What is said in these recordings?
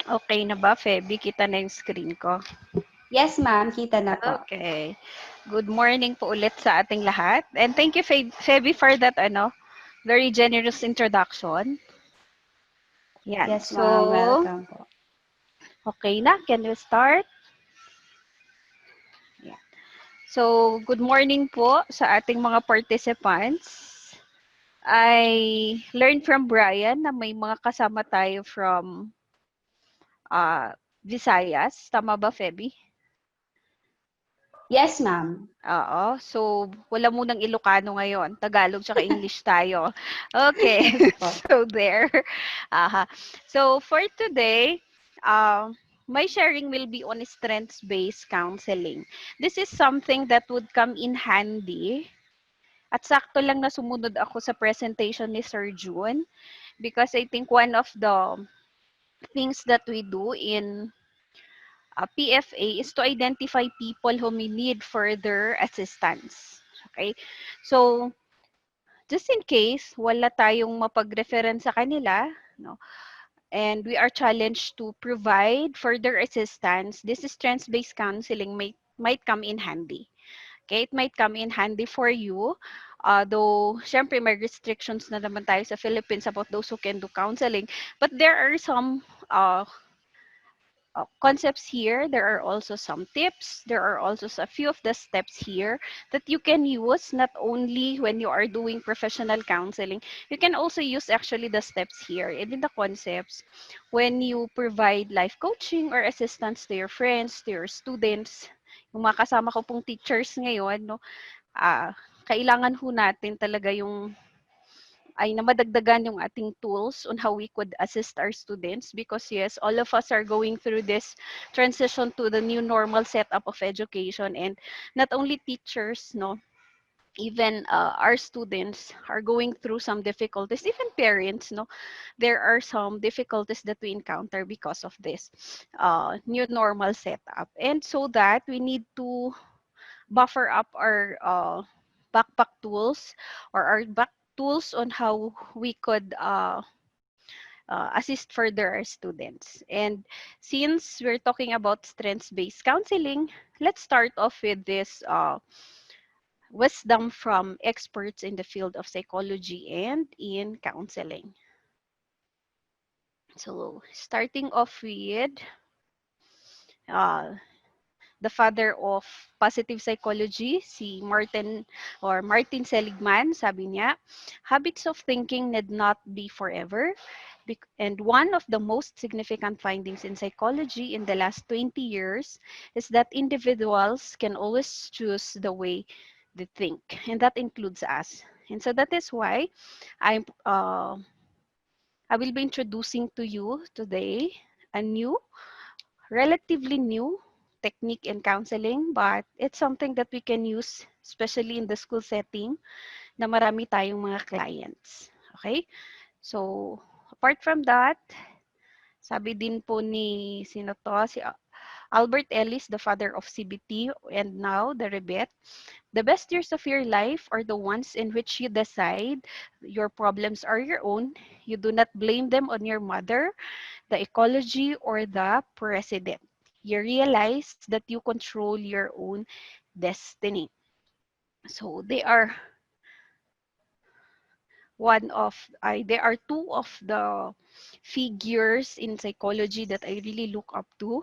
Okay na ba, Febbie? Kita na yung screen ko. Yes, ma'am. Kita na po. Okay. Good morning po ulit sa ating lahat. And thank you, Febbie, for that very generous introduction. Yan. Yes, ma'am. So, Welcome po. okay na. Can we start? Yan. So, good morning po sa ating mga participants. I learned from Bryan na may mga kasama tayo from Visayas. Tama ba, Febbie? Yes, ma'am. Oo. So, wala munang Ilocano ngayon. Tagalog tsaka English tayo. Okay. Yes po. So, there. Aha. So, for today, my sharing will be on strengths-based counseling. This is something that would come in handy. At sakto lang na sumunod ako sa presentation ni Sir June because I think one of the things that we do in PFA is to identify people who may need further assistance. Okay? So, just in case wala tayong mapag-reference sa kanila, no, and we are challenged to provide further assistance, this strengths-based counseling might come in handy. Okay? It might come in handy for you. Though, syempre, may restrictions na naman tayo sa Philippines about those who can do counseling. But there are some concepts here. There are also some tips. There are also a few of the steps here that you can use not only when you are doing professional counseling. You can also use actually the steps here and in the concepts when you provide life coaching or assistance to your friends, to your students. Yung mga kasama ko pong teachers ngayon, no, kailangan ho natin talaga yung ay na madagdagan yung ating tools on how we could assist our students because yes, all of us are going through this transition to the new normal setup of education and not only teachers, no, even our students are going through some difficulties, even parents, no, there are some difficulties that we encounter because of this new normal setup. And so that we need to buffer up our backpack tools or our back tools on how we could assist further our students. And since we're talking about strengths-based counseling, let's start off with this wisdom from experts in the field of psychology and in counseling. So starting off with uh, the father of positive psychology, si Martin Seligman, sabi niya, habits of thinking need not be forever. And one of the most significant findings in psychology in the last 20 years is that individuals can always choose the way they think, and that includes us. And so that is why I will be introducing to you today a relatively new technique in counseling, but it's something that we can use, especially in the school setting, na marami tayong mga clients. Okay? So, apart from that, sabi din po ni sino to, si Albert Ellis, the father of CBT, and now the Rebet, the best years of your life are the ones in which you decide your problems are your own. You do not blame them on your mother, the ecology, or the president. You realize that you control your own destiny. So they are two of the figures in psychology that I really look up to.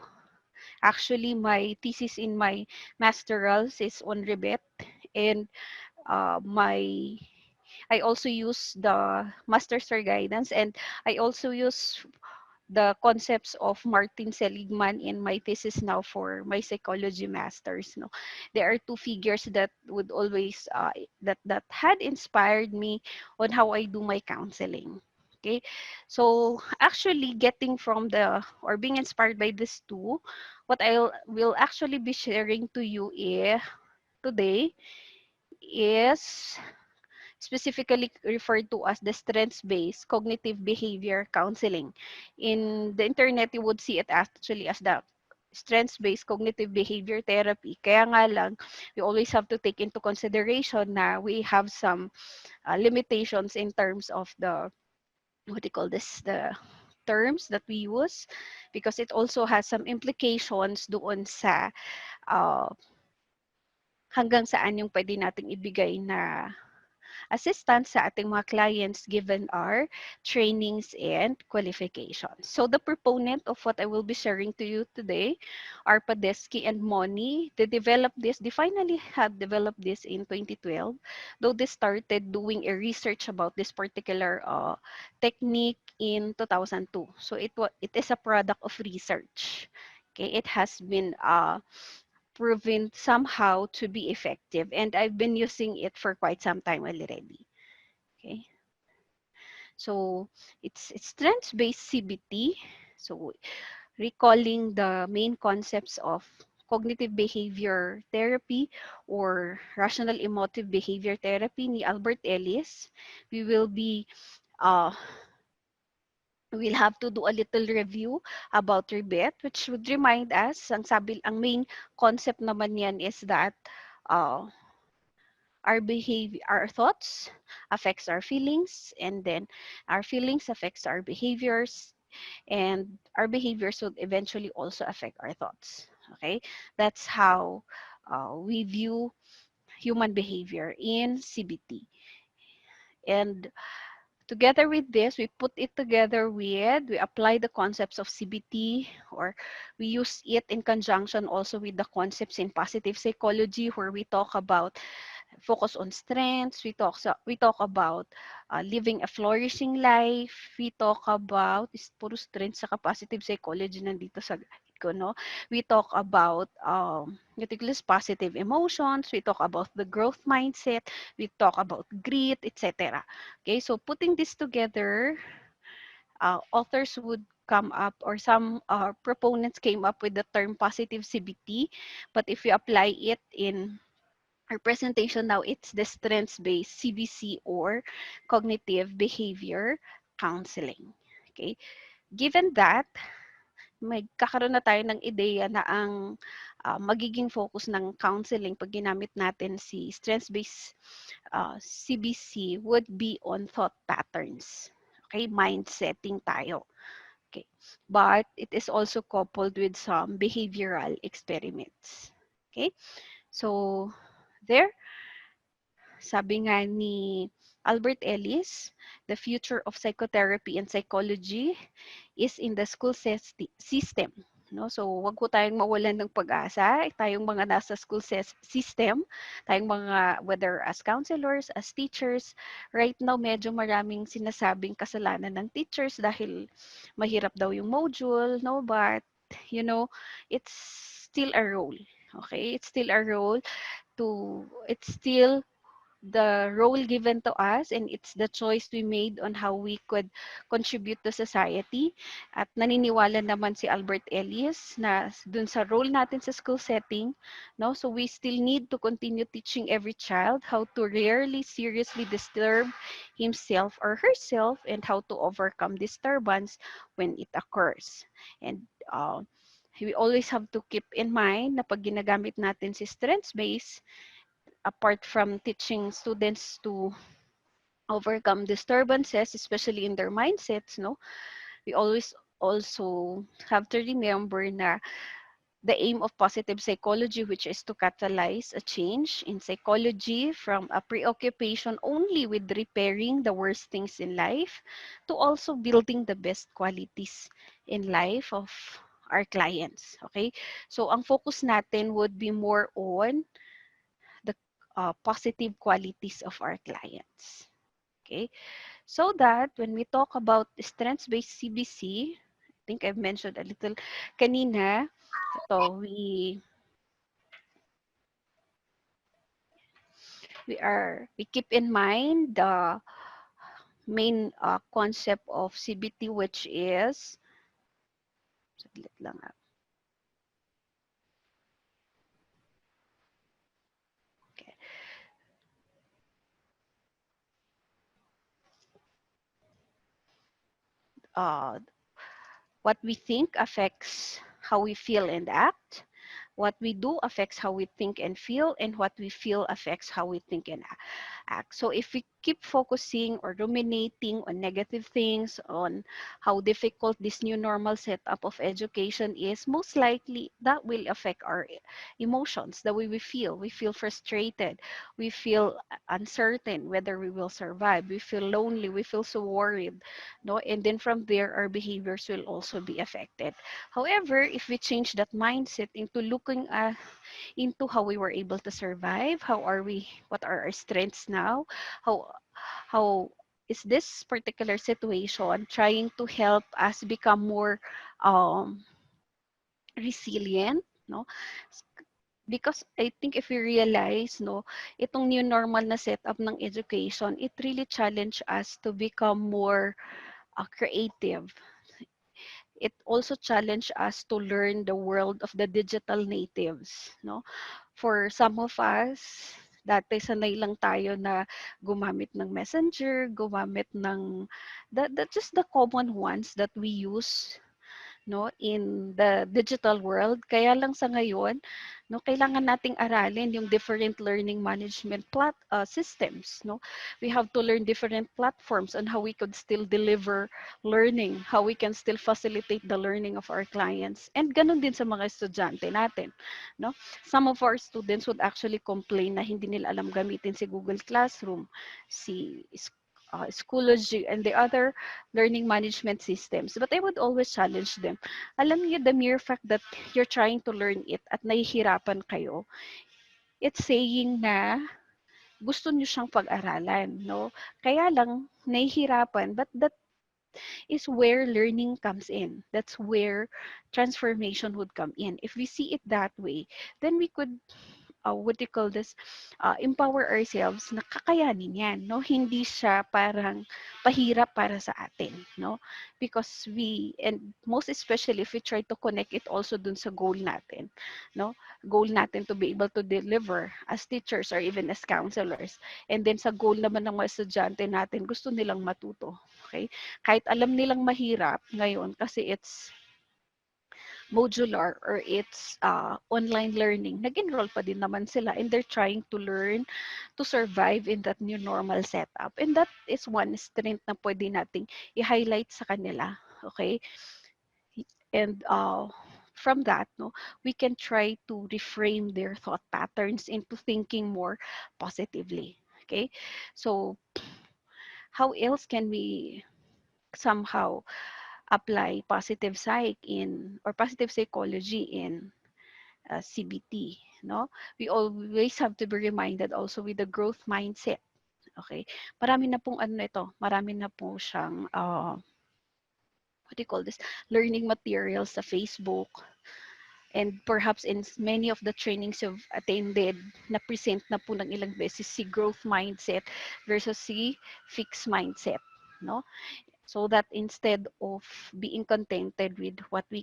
Actually, my thesis in my masterals is on Rebet, and my I also use the master's for guidance, and I also use the concepts of Martin Seligman in my thesis now for my psychology masters. No, there are two figures that would always that had inspired me on how I do my counseling. Okay, so actually getting from the or being inspired by these two, what I will actually be sharing to you today is specifically referred to as the strengths-based cognitive behavior counseling. In the internet, you would see it actually as the strengths-based cognitive behavior therapy. Kaya nga lang, we always have to take into consideration na we have some limitations in terms of the, what do you call this, the terms that we use because it also has some implications doon sa uh, hanggang saan yung pwede nating ibigay na assistance sa ating mga clients given our trainings and qualifications. So the proponent of what I will be sharing to you today are Padesky and Moni. They finally have developed this in 2012, though they started doing a research about this particular technique in 2002. So it is a product of research. Okay, it has been proven somehow to be effective, and I've been using it for quite some time already. Okay, so it's strengths-based CBT. So recalling the main concepts of cognitive behavior therapy or rational emotive behavior therapy ni Albert Ellis, we will be uh, we'll have to do a little review about rebate, which would remind us, ang main concept naman yan is that uh, our behavior, our thoughts affects our feelings, and then our feelings affects our behaviors, and our behaviors would eventually also affect our thoughts. Okay, that's how we view human behavior in CBT. And together with this, we put it together with, we apply the concepts of CBT, or we use it in conjunction also with the concepts in positive psychology, where we talk about focus on strengths. We talk about living a flourishing life. We talk about is puro strengths sa positive psychology nandito sa ko, no? We talk about meticulous positive emotions. We talk about the growth mindset. We talk about grit, etc. Okay, so putting this together, authors would come up, or some proponents came up with the term positive CBT. But if you apply it in our presentation now, it's the strengths-based CBC, or cognitive behavior counseling. Okay? Given that, may kakaroon na tayo ng ideya na ang magiging focus ng counseling pag ginamit natin si strengths-based CBC would be on thought patterns. Okay? Mind setting tayo. Okay. But it is also coupled with some behavioral experiments. Okay? So, there, sabi nga ni Albert Ellis, the future of psychotherapy and psychology is in the school system. No? So, wag ko tayong mawalan ng pag-asa. Tayong mga nasa school system, tayong mga, whether as counselors, as teachers, right now, medyo maraming sinasabing kasalanan ng teachers dahil mahirap daw yung module, no? But, it's still a role. Okay? It's still a role it's still the role given to us, and it's the choice we made on how we could contribute to society. At naniniwala naman si Albert Ellis na dun sa role natin sa school setting, no? So we still need to continue teaching every child how to rarely seriously disturb himself or herself, and how to overcome disturbance when it occurs. And we always have to keep in mind na pag ginagamit natin si strengths-based, apart from teaching students to overcome disturbances, especially in their mindsets, no, we always also have to remember na the aim of positive psychology, which is to catalyze a change in psychology from a preoccupation only with repairing the worst things in life to also building the best qualities in life of our clients. Okay? So, ang focus natin would be more on the positive qualities of our clients. Okay, so that when we talk about strengths-based CBC, I think I've mentioned a little kanina, ito, we keep in mind the main concept of CBT, which is, saglit lang, okay. Uh, what we think affects how we feel and act. What we do affects how we think and feel, and what we feel affects how we think and act. act. So if we keep focusing or ruminating on negative things, on how difficult this new normal setup of education is, most likely that will affect our emotions, the way we feel. We feel frustrated. We feel uncertain whether we will survive. We feel lonely. We feel so worried. No? And then from there, our behaviors will also be affected. However, if we change that mindset into looking into how we were able to survive, how are we, what are our strengths now, how how is this particular situation trying to help us become more um, resilient, no? Because I think if we realize, no, itong new normal na setup ng education, it really challenge us to become more creative. It also challenged us to learn the world of the digital natives, no? For some of us, dati sanay lang tayo na gumamit ng messenger, gumamit ng just the common ones that we use, no, in the digital world. Kaya lang sa ngayon, no, kailangan nating aralin yung different learning management systems, no. We have to learn different platforms on how we could still deliver learning, how we can still facilitate the learning of our clients. And ganun din sa mga estudyante natin, no. Some of our students would actually complain na hindi nila alam gamitin si Google Classroom, si Schoology, and the other learning management systems. But I would always challenge them. Alam niyo, the mere fact that you're trying to learn it at nahihirapan kayo, it's saying na gusto niyo siyang pag-aralan, no? Kaya lang, nahihirapan, but that is where learning comes in. That's where transformation would come in. If we see it that way, then we could what do you call this, empower ourselves na kakayanin yan, no? Hindi siya parang pahirap para sa atin, no? Because and most especially if we try to connect it also dun sa goal natin, no? Goal natin to be able to deliver as teachers or even as counselors. And then sa goal naman ng mga estudyante natin, gusto nilang matuto, okay? Kahit alam nilang mahirap ngayon kasi it's modular or it's online learning, nag-enroll pa din naman sila and they're trying to learn to survive in that new normal setup. And that is one strength na pwede nating i-highlight sa kanila. Okay? And from that, no, we can try to reframe their thought patterns into thinking more positively. Okay? So, how else can we somehow apply positive psych in or positive psychology in CBT, no? We always have to be reminded also with the growth mindset. Okay? Marami na pong ano ito, marami na po siyang what do you call this? Learning materials sa Facebook, and perhaps in many of the trainings you've attended, na-present na po ng ilang beses si growth mindset versus si fixed mindset, no? So that instead of being contented with what we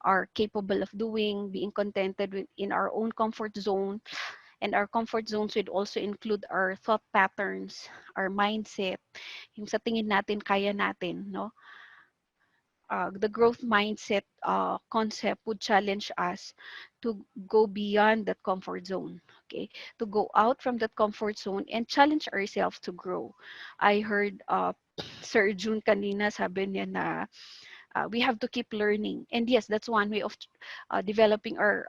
are capable of doing, being contented in our own comfort zone, and our comfort zones would also include our thought patterns, our mindset, yung sa tingin natin, kaya natin, no? The growth mindset concept would challenge us to go beyond that comfort zone, okay? To go out from that comfort zone and challenge ourselves to grow. I heard Sir June kanina sabi niya na we have to keep learning. And yes, that's one way of developing or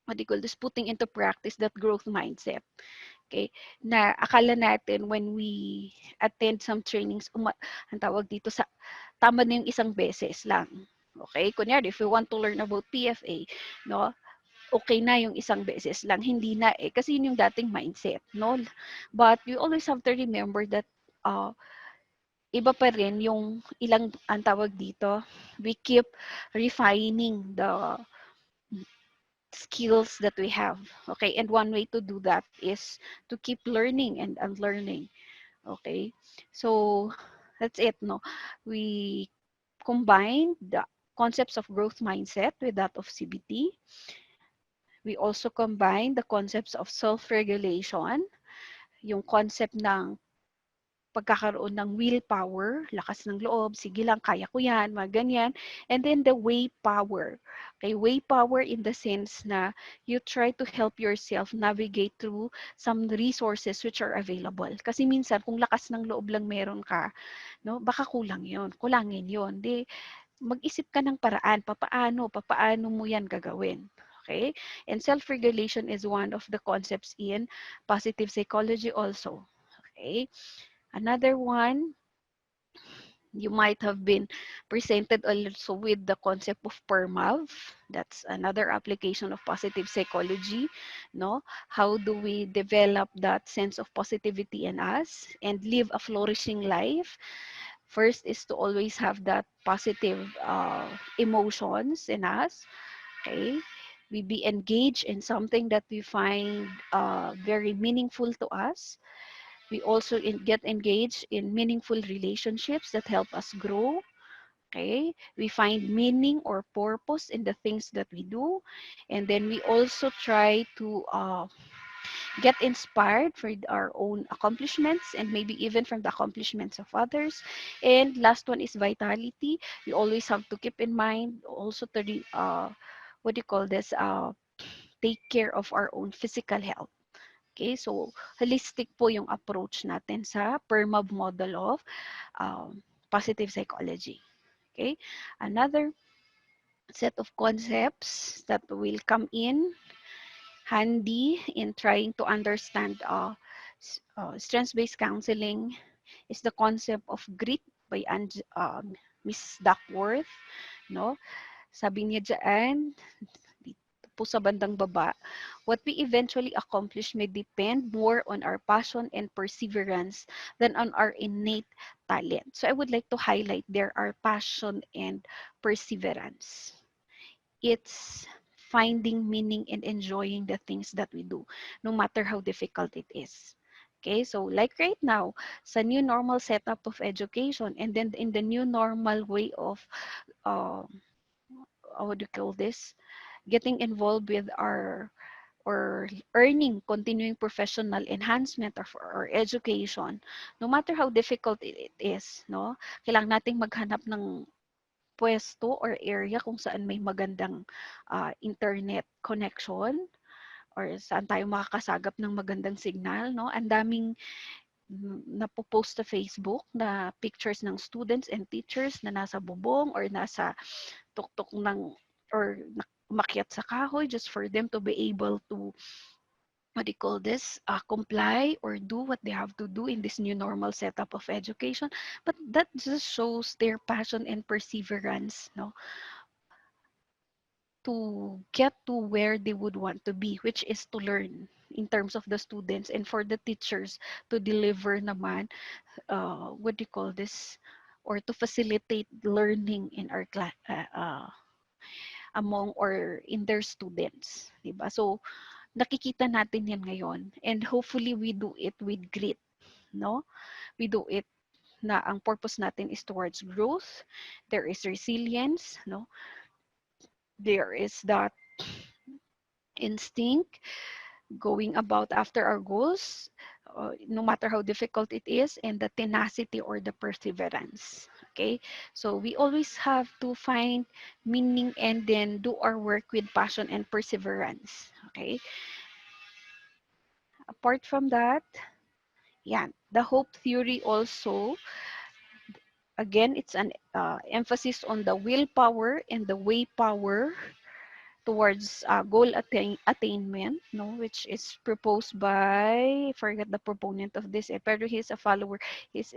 what do you call this, putting into practice that growth mindset. Okay? Na akala natin when we attend some trainings, ang tawag dito sa, tama na yung isang beses lang. Okay? Kunyari, if we want to learn about PFA, no, okay na yung isang beses lang. Hindi na eh. Kasi yun yung dating mindset, no? But you always have to remember that iba pa rin yung ilang, ang tawag dito, we keep refining the skills that we have. Okay, and one way to do that is to keep learning and unlearning. Okay, so that's it. No, we combine the concepts of growth mindset with that of CBT. We also combine the concepts of self-regulation, yung concept ng pagkakaroon ng willpower, lakas ng loob, sige lang, kaya ko yan, mga ganyan. And then the way power. Okay, way power in the sense na you try to help yourself navigate through some resources which are available. Kasi minsan, kung lakas ng loob lang meron ka, no, baka kulang yun, kulangin yun. Di, mag-isip ka ng paraan, papaano mo yan gagawin. Okay? And self-regulation is one of the concepts in positive psychology also. Okay? Another one, you might have been presented also with the concept of PERMAV. That's another application of positive psychology. No? How do we develop that sense of positivity in us and live a flourishing life? First is to always have that positive emotions in us. Okay? We be engaged in something that we find very meaningful to us. We also get engaged in meaningful relationships that help us grow. Okay? We find meaning or purpose in the things that we do. And then we also try to get inspired for our own accomplishments and maybe even from the accomplishments of others. And last one is vitality. We always have to keep in mind also to what do you call this? Take care of our own physical health. Okay, so holistic po yung approach natin sa PERMAB model of positive psychology. Okay, another set of concepts that will come in handy in trying to understand strengths-based counseling is the concept of grit by Miss Duckworth. No? Sabi niya dyan, dito po sa bandang baba, what we eventually accomplish may depend more on our passion and perseverance than on our innate talent. So I would like to highlight there are passion and perseverance. It's finding meaning and enjoying the things that we do, no matter how difficult it is. Okay, so like right now, sa new normal setup of education, and then in the new normal way of, uh, what do you call this? Getting involved with our or earning continuing professional enhancement of our education, no matter how difficult it is, no? Kailangan nating maghanap ng pwesto or area kung saan may magandang internet connection or saan tayo makakasagap ng magandang signal, no? Ang daming napopost sa Facebook na pictures ng students and teachers na nasa bubong or nasa tuktok ng or umakyat sa kahoy just for them to be able to what do you call this, comply or do what they have to do in this new normal setup of education. But that just shows their passion and perseverance, no, to get to where they would want to be, which is to learn in terms of the students and for the teachers to deliver naman, what do you call this, or to facilitate learning in our class, among or in their students, diba? So, nakikita natin yan ngayon and hopefully we do it with grit, no? We do it na ang purpose natin is towards growth, there is resilience, no? There is that instinct going about after our goals, no matter how difficult it is, and the tenacity or the perseverance. Okay, so we always have to find meaning and then do our work with passion and perseverance. Okay, apart from that, yeah, the hope theory also, again, it's an emphasis on the willpower and the way power towards goal attainment, no, which is proposed by, I forget the proponent of this, pero he's a follower. This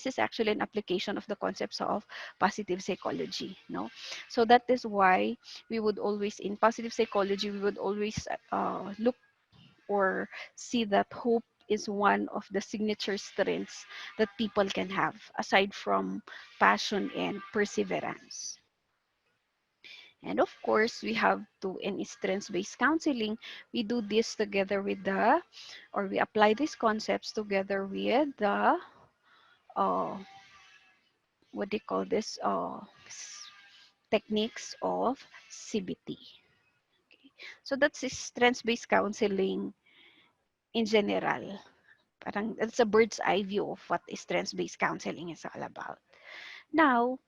is actually an application of the concepts of positive psychology, no. So that is why we would always, in positive psychology, we would always look or see that hope is one of the signature strengths that people can have aside from passion and perseverance. And of course, we have to, in strengths-based counseling, we do this together with the, or we apply these concepts together with the, uh, what do you call this, techniques of CBT. Okay. So that's strengths-based counseling in general. Parang that's a bird's eye view of what is strengths-based counseling is all about. Now,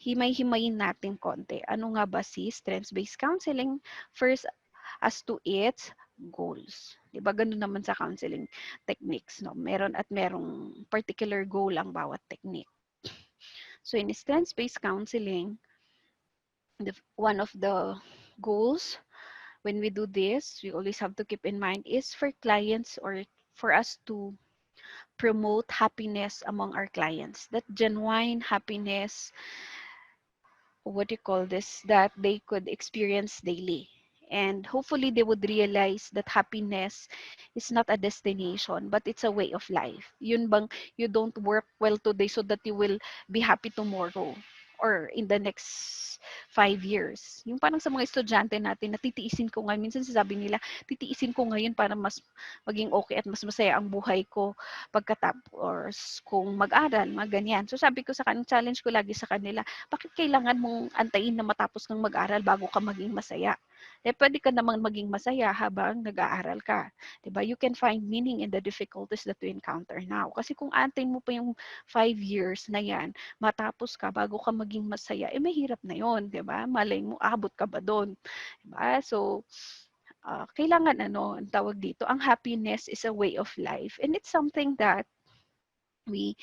himay-himayin natin konti. Ano nga ba si strengths-based counseling? First, as to its goals. 'Di ba ganun naman sa counseling techniques, no? Meron at merong particular goal ang bawat technique. So in strengths-based counseling, one of the goals when we do this, we always have to keep in mind is for clients or for us to promote happiness among our clients. That genuine happiness, what do you call this, that they could experience daily. And hopefully they would realize that happiness is not a destination, but it's a way of life. Yun bang you don't work well today so that you will be happy tomorrow or in the next 5 years. Yung parang sa mga estudyante natin, natitiisin ko ngayon. Minsan sasabi nila, titiisin ko ngayon para mas maging okay at mas masaya ang buhay ko pagkatapos kung mag-aral, mga ganyan. So sabi ko sa kanila, challenge ko lagi sa kanila, bakit kailangan mong antayin na matapos kang mag-aral bago ka maging masaya? Eh, pwede ka namang maging masaya habang nag-aaral ka. Diba? You can find meaning in the difficulties that you encounter now. Kasi kung antayin mo pa yung 5 years na yan, matapos ka bago ka maging masaya, eh mahirap na yon, diba? Malay mo, abot ka ba doon? Diba? So, kailangan ang tawag dito, ang happiness is a way of life. And it's something that we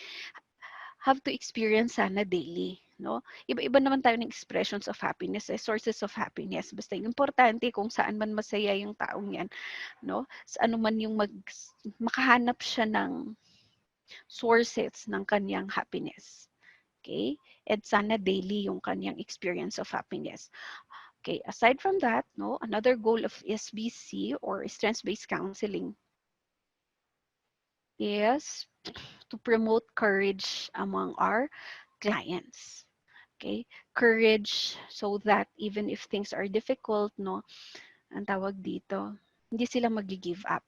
have to experience sana daily, no? Iba-iba naman tayo ng expressions of happiness, sources of happiness. Basta yung importante kung saan man masaya yung taong yan, no? Sa ano man yung makahanap siya ng sources ng kanyang happiness. Okay? And sana daily yung kanyang experience of happiness. Okay, aside from that, no, another goal of SBC or strengths-based counseling is to promote courage among our clients. Okay? Courage so that even if things are difficult, no, ang tawag dito, hindi sila mag-give up.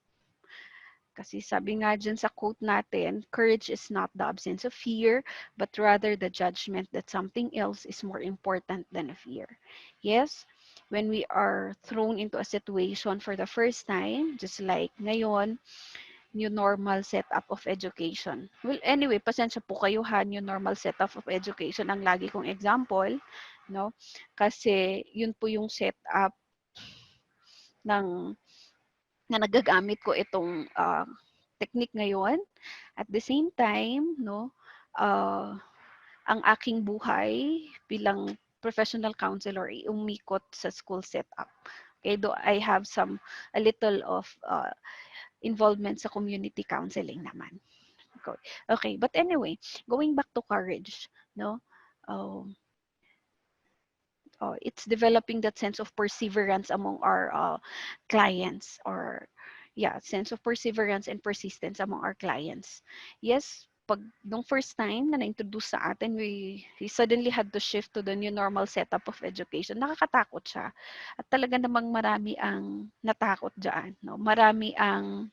Kasi sabi nga dyan sa quote natin, courage is not the absence of fear, but rather the judgment that something else is more important than a fear. Yes, when we are thrown into a situation for the first time, just like ngayon, new normal setup of education. Well, anyway, pasensya po kayo ha, new normal setup of education ang lagi kong example, no? Kasi yun po yung setup ng na nagagamit ko itong technique ngayon. At the same time, no, uh, ang aking buhay bilang professional counselor ay umikot sa school setup. Okay, though I have a little of involvement sa community counseling naman. Okay, but anyway, going back to courage, no? Um, it's developing that sense of perseverance among our clients, or yeah, sense of perseverance and persistence among our clients. Yes, pag nung first time na na-introduce sa atin, we suddenly had to shift to the new normal setup of education. Nakakatakot siya. At talaga namang marami ang natakot dyan. No? Marami ang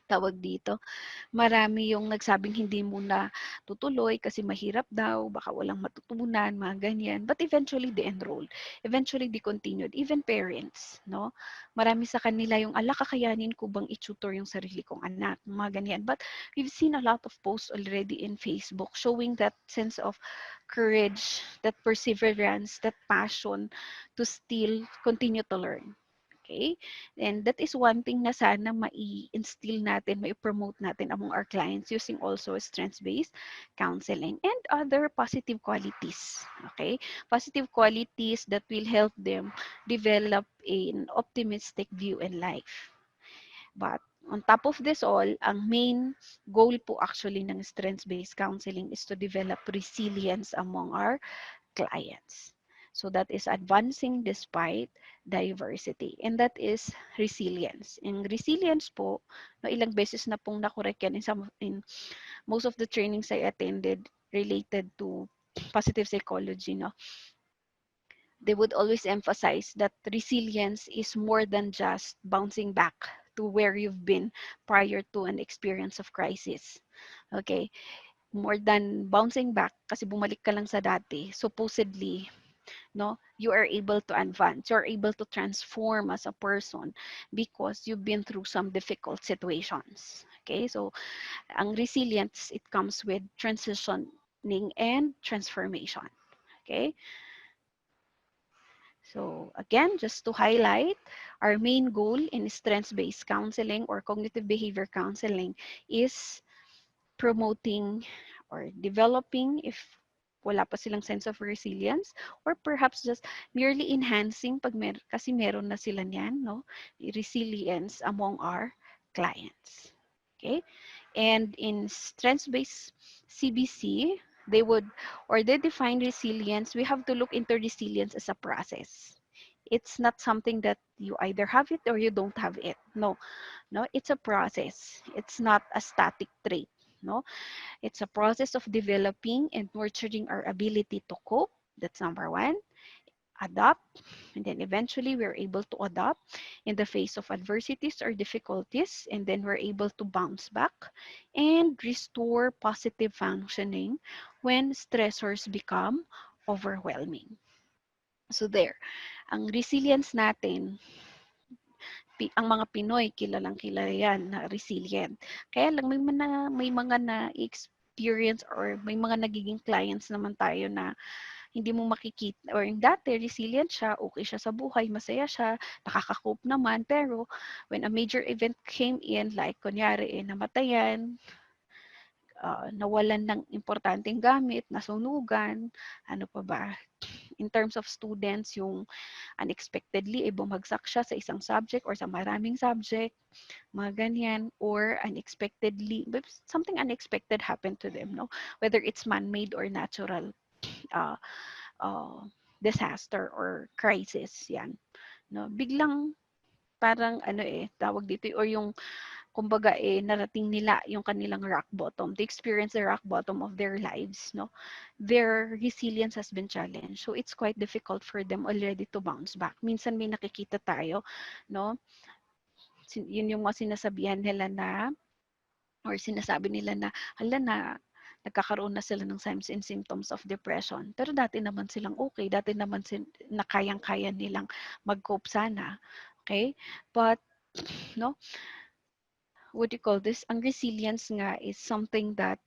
tawag dito, marami yung nagsabing hindi muna tutuloy kasi mahirap daw, baka walang matutunan, mga ganyan. But eventually, they enrolled. Eventually, they continued. Even parents, no? Marami sa kanila yung, ala, kakayanin ko bang i-tutor yung sarili kong anak, mga ganyan. But we've seen a lot of posts already in Facebook showing that sense of courage, that perseverance, that passion to still continue to learn. Okay? And that is one thing na sana mai-instill natin, mai-promote natin among our clients using also strengths-based counseling and other positive qualities. Okay? Positive qualities that will help them develop an optimistic view in life. But on top of this all, ang main goal po actually ng strengths-based counseling is to develop resilience among our clients. So that is advancing despite diversity. And that is resilience. And resilience po, no, ilang beses na pong nakorek yan in most of the trainings I attended related to positive psychology, no, they would always emphasize that resilience is more than just bouncing back to where you've been prior to an experience of crisis. Okay? More than bouncing back, kasi bumalik ka lang sa dati, supposedly, no, you are able to advance, you're able to transform as a person because you've been through some difficult situations. Okay, so ang resilience, it comes with transitioning and transformation. Okay, so again, just to highlight, our main goal in strengths-based counseling or cognitive behavior counseling is promoting or developing, if wala pa silang sense of resilience, or perhaps just merely enhancing kasi meron na sila niyan, no? Resilience among our clients. Okay? And in strengths-based CBC, they would, or they define resilience, we have to look into resilience as a process. It's not something that you either have it or you don't have it. No, no, it's a process. It's not a static trait. No, it's a process of developing and nurturing our ability to cope. That's number one. Adapt, and then eventually we're able to adapt in the face of adversities or difficulties, and then we're able to bounce back and restore positive functioning when stressors become overwhelming. So there, ang resilience natin, ang mga Pinoy, kilalang kilala yan na resilient. Kaya lang may mga na-experience or may mga nagiging clients naman tayo na hindi mo makikita, or yung dati resilient siya, okay siya sa buhay, masaya siya, nakaka-cope naman, pero when a major event came in, like kunyari namatayan, nawalan ng importanteng gamit, nasunugan, ano pa ba, in terms of students, yung unexpectedly bumagsak siya sa isang subject or sa maraming subject, mga ganyan, or unexpectedly, something unexpected happened to them, no? Whether it's man-made or natural uh, uh, disaster or crisis, yan. No? Biglang parang tawag dito, or yung kumbaga narating nila yung kanilang rock bottom. They experience the rock bottom of their lives, no? Their resilience has been challenged. So it's quite difficult for them already to bounce back. Minsan may nakikita tayo, no? Yun yung mga sinasabihan nila na, or sinasabi nila na, hala na, nagkakaroon na sila ng signs and symptoms of depression. Pero dati naman silang okay, dati naman na kayang-kaya nilang mag-cope sana. Okay? But, no, what do you call this? Ang resilience nga is something that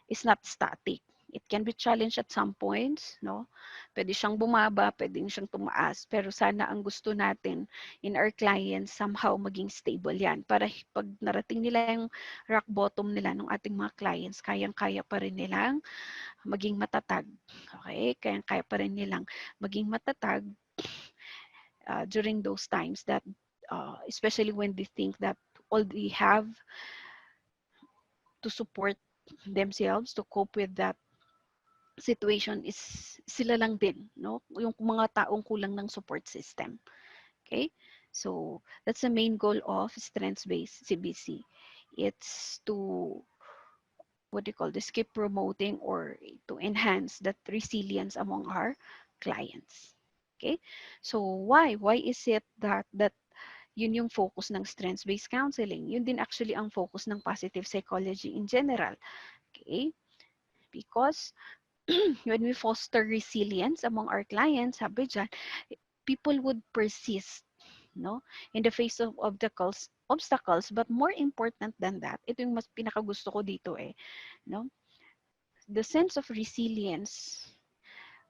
is not static. It can be challenged at some points, no? Pwede siyang bumaba, pwede siyang tumaas, pero sana ang gusto natin in our clients, somehow maging stable yan. Para pag narating nila yung rock bottom nila ng ating mga clients, kayang-kaya pa rin nilang maging matatag. Okay? Kayang-kaya pa rin nilang maging matatag during those times that, especially when they think that all they have to support themselves to cope with that situation is sila lang din, no? Yung mga taong kulang ng support system. Okay? So, that's the main goal of strengths-based CBC. It's to, what do you call this, keep promoting or to enhance that resilience among our clients. Okay? So, why? Why is it that yun yung focus ng strengths-based counseling? Yun din actually ang focus ng positive psychology in general. Okay? Because when we foster resilience among our clients, sabi dyan, people would persist, no? In the face of obstacles, but more important than that, ito yung mas pinakagusto ko dito no? The sense of resilience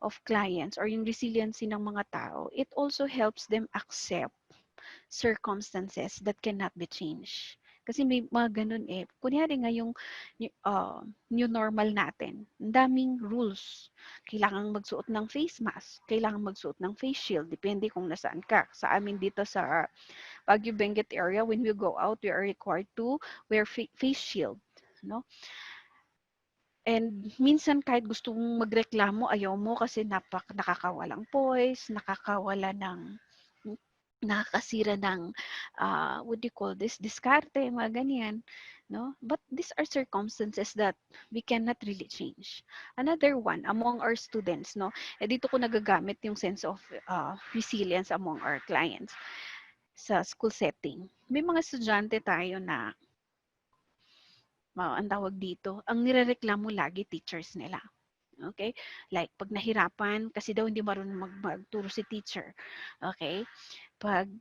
of clients or yung resiliency ng mga tao, it also helps them accept circumstances that cannot be changed. Kasi may mga ganun Kunyari nga yung new normal natin. Ang daming rules. Kailangan magsuot ng face mask. Kailangan magsuot ng face shield. Depende kung nasaan ka. Sa amin dito sa Baguio Benguet area, when we go out, we are required to wear face shield. No? And minsan kahit gusto mong magreklamo, ayaw mo kasi nakakawalang poise, nakakawala ng nakakasira ng, what do you call this, diskarte, mga ganyan, no? But these are circumstances that we cannot really change. Another one, among our students, no? Dito ko nagagamit yung sense of resilience among our clients sa school setting. May mga estudyante tayo na, ang tawag dito, ang nirereklamo lagi teachers nila. Okay? Like, pag nahirapan, kasi daw hindi marunong magturo si teacher. Okay? Pag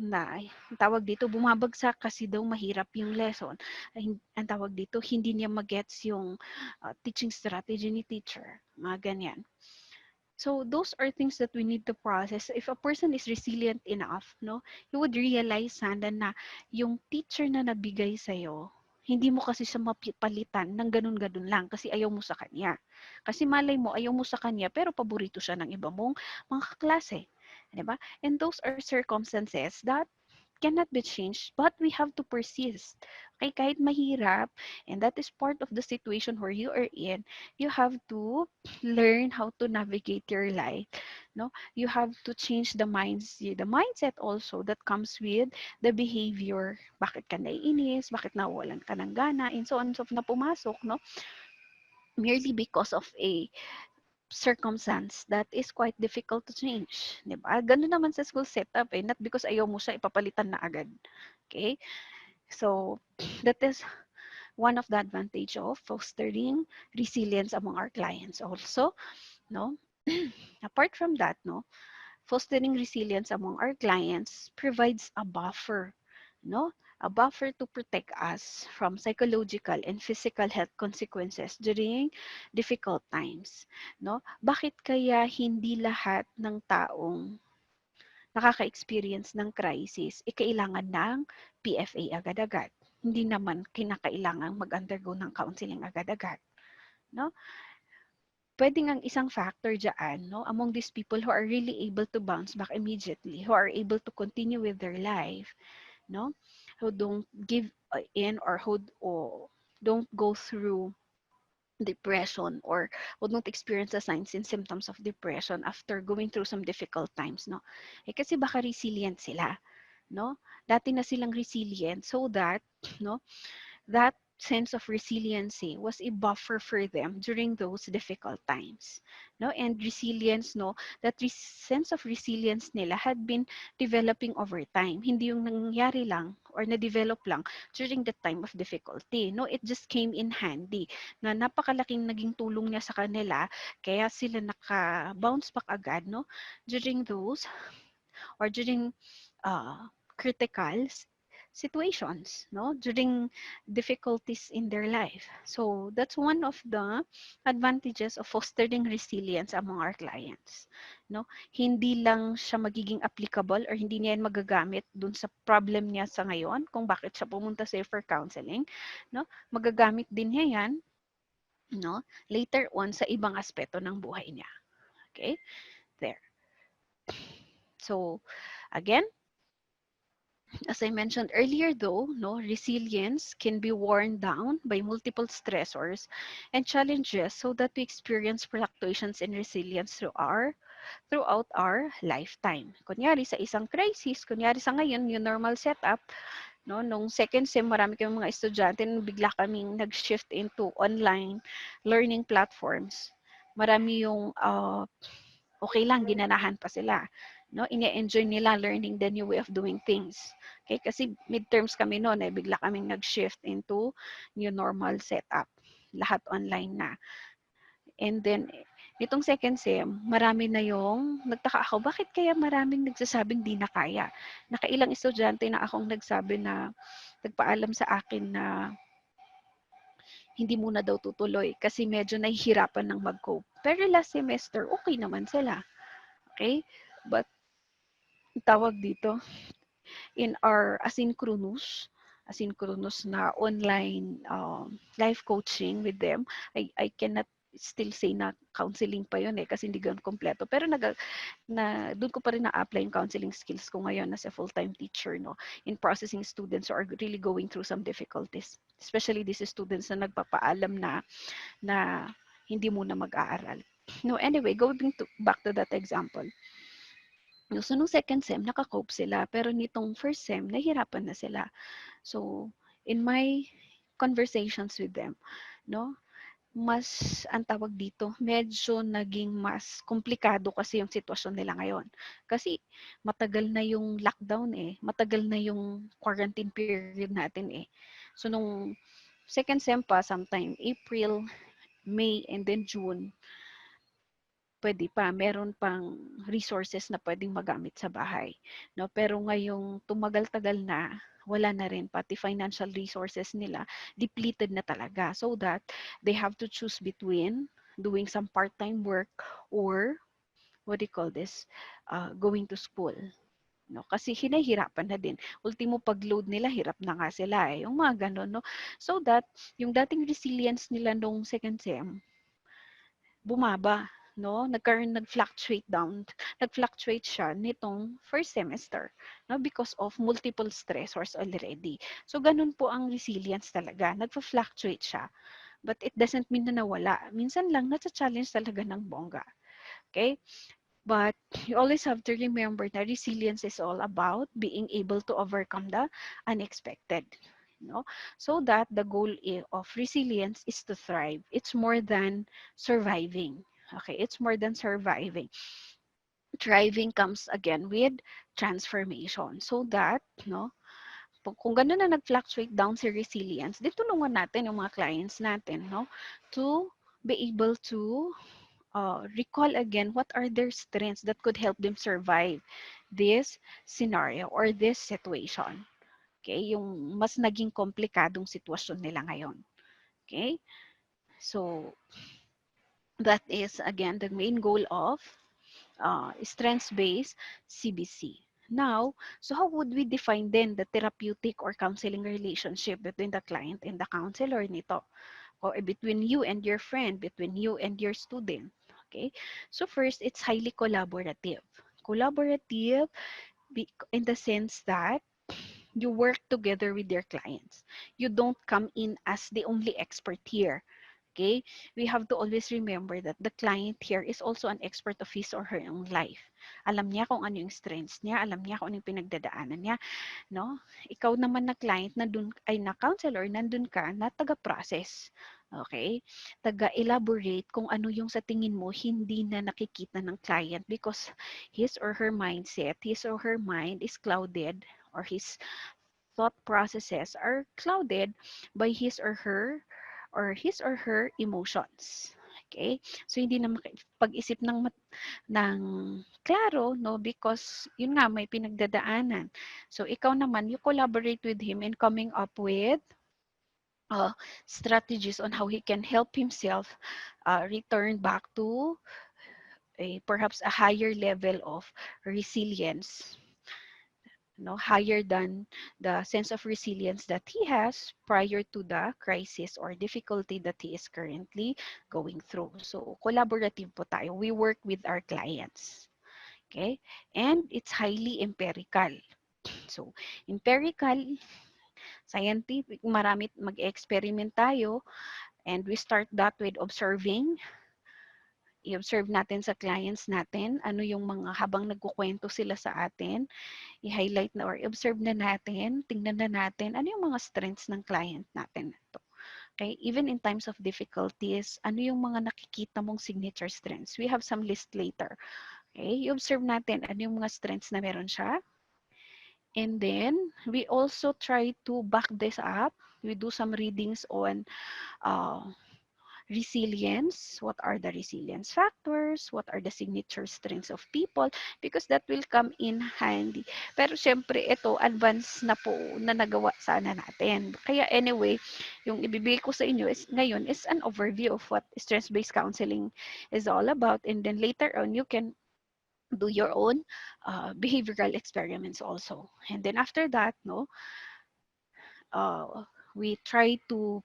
ang tawag dito, bumabagsak kasi daw mahirap yung lesson. Ang tawag dito, hindi niya magets yung teaching strategy ni teacher. Mga ganyan. So those are things that we need to process. If a person is resilient enough, no, you would realize sana na yung teacher na nabigay sa'yo, hindi mo kasi siya mapalitan ng ganun-ganun lang kasi ayaw mo sa kanya. Kasi malay mo, ayaw mo sa kanya pero paborito siya ng iba mong mga kaklase. Diba? And those are circumstances that cannot be changed, but we have to persist. Okay, kahit mahirap, and that is part of the situation where you are in, you have to learn how to navigate your life. No, you have to change the mindset also that comes with the behavior. Bakit ka naiinis? Bakit nawalan ka ng gana? And so on and so forth na pumasok, no? Merely because of a circumstance that is quite difficult to change. Diba? Ganun naman sa school setup eh. Not because ayaw mo siya, ipapalitan na agad. Okay? So, that is one of the advantage of fostering resilience among our clients also, no? Apart from that, no, fostering resilience among our clients provides a buffer, no? A buffer to protect us from psychological and physical health consequences during difficult times, no? Bakit kaya hindi lahat ng taong nakaka-experience ng crisis, kailangan ng PFA agad-agad? Hindi naman kinakailangan mag-undergo ng counseling agad-agad, no? Puwedeng ang isang factor diyan, no, among these people who are really able to bounce back immediately, who are able to continue with their life, no, who don't give in or who don't go through depression or who don't experience the signs and symptoms of depression after going through some difficult times, no? Kasi baka resilient sila, no? Dati na silang resilient so that, no, that sense of resiliency was a buffer for them during those difficult times, no, and resilience, no, that sense of resilience nila had been developing over time, hindi yung nangyari lang or na-develop lang during the time of difficulty, no, it just came in handy na napakalaking naging tulong niya sa kanila kaya sila naka-bounce back agad, no, during those or during uh, critical situations, no, during difficulties in their life. So that's one of the advantages of fostering resilience among our clients, no. Hindi lang siya magiging applicable or hindi niya yan magagamit dun sa problem niya sa ngayon kung bakit siya pumunta sa for counseling, no. Magagamit din niya yan, no, later on sa ibang aspeto ng buhay niya. Okay? There. So, again, as I mentioned earlier though, no, resilience can be worn down by multiple stressors and challenges so that we experience fluctuations in resilience throughout our lifetime. Kunyari sa isang crisis, kunyari sa ngayon, yung normal setup, no, nung second sem, marami kaming mga estudyante na bigla kaming nag-shift into online learning platforms. Marami yung okay lang, ginanahan pa sila. No, ine-enjoy nila learning the new way of doing things. Okay, kasi midterms kami noon, bigla kaming nag-shift into new normal setup. Lahat online na. And then, nitong second sem, marami na yung, nagtaka ako, bakit kaya maraming nagsasabing di na kaya? Nakailang estudyante na akong nagsabi na, nagpaalam sa akin na hindi muna daw tutuloy kasi medyo nahihirapan ng mag-cope. Pero last semester, okay naman sila. Okay? But tawag dito, in our asynchronous na online life coaching with them, I cannot still say na counseling pa yun kasi hindi ganun kompleto. Pero doon ko pa rin na-apply yung counseling skills ko ngayon as a full-time teacher, no, in processing students who are really going through some difficulties. Especially these students na nagpapaalam na hindi muna mag-aaral. No, anyway, back to that example. No, so, nung second sem, naka-cope sila. Pero nitong first sem, nahihirapan na sila. So, in my conversations with them, no, mas, ang tawag dito, medyo naging mas komplikado kasi yung sitwasyon nila ngayon. Kasi, matagal na yung lockdown matagal na yung quarantine period natin So, nung second sem pa, sometime April, May, and then June, pwede pa, meron pang resources na pwedeng magamit sa bahay. No? Pero ngayong tumagal-tagal na, wala na rin, pati financial resources nila, depleted na talaga. So that they have to choose between doing some part-time work or what do you call this, going to school. No, kasi hinahirapan na din. Ultimo pag-load nila, hirap na nga sila eh. Yung mga ganun, no? So that, yung dating resilience nila nung second sem, bumaba, no? Nag-fluctuate down. Nag-fluctuate siya nitong first semester, no? Because of multiple stressors already. So, ganun po ang resilience talaga. Nag-fluctuate siya. But it doesn't mean na nawala. Minsan lang, nasa-challenge talaga ng bongga. Okay? But you always have to remember that resilience is all about being able to overcome the unexpected. You know? So that the goal of resilience is to thrive. It's more than surviving. Okay, it's more than surviving. Thriving comes again with transformation. So that, no, kung gano'n na nag-fluctuate down si resilience, di tulungan natin yung mga clients natin, no, to be able to recall again what are their strengths that could help them survive this scenario or this situation. Okay? Yung mas naging komplikadong sitwasyon nila ngayon. Okay? So, that is, again, the main goal of strengths-based CBC. Now, so how would we define then the therapeutic or counseling relationship between the client and the counselor nito? Or between you and your friend, between you and your student. Okay? So first, it's highly collaborative. Collaborative in the sense that you work together with your clients. You don't come in as the only expert here. Okay? We have to always remember that the client here is also an expert of his or her own life. Alam niya kung ano yung strengths niya, alam niya kung ano yung pinagdadaanan niya, no? Ikaw naman na client, nandun, ay na counselor, nandun ka na taga-process. Okay? Taga-elaborate kung ano yung sa tingin mo hindi na nakikita ng client because his or her mindset, his or her mind is clouded or his thought processes are clouded by his or her emotions. Okay? So hindi na pag-isip ng klaro, no, because yun nga may pinagdadaanan. So ikaw naman, you collaborate with him in coming up with strategies on how he can help himself return back to perhaps a higher level of resilience, no, higher than the sense of resilience that he has prior to the crisis or difficulty that he is currently going through. So, collaborative po tayo. We work with our clients. Okay? And it's highly empirical. So, empirical, scientific, marami mag-experiment tayo, and we start that with observing. I-observe natin sa clients natin, ano yung mga habang nagkukwento sila sa atin, i-highlight na or observe na natin, tingnan na natin, ano yung mga strengths ng client natin. Ito. Okay? Even in times of difficulties, ano yung mga nakikita mong signature strengths? We have some list later. Okay? I-observe natin, ano yung mga strengths na meron siya. And then, we also try to back this up. We do some readings on resilience, what are the resilience factors, what are the signature strengths of people, because that will come in handy. Pero syempre, ito, advance na po na nagawa sana natin. Kaya anyway, yung ibibigay ko sa inyo is, ngayon is an overview of what stress-based counseling is all about. And then later on, you can do your own behavioral experiments also. And then after that, no, we try to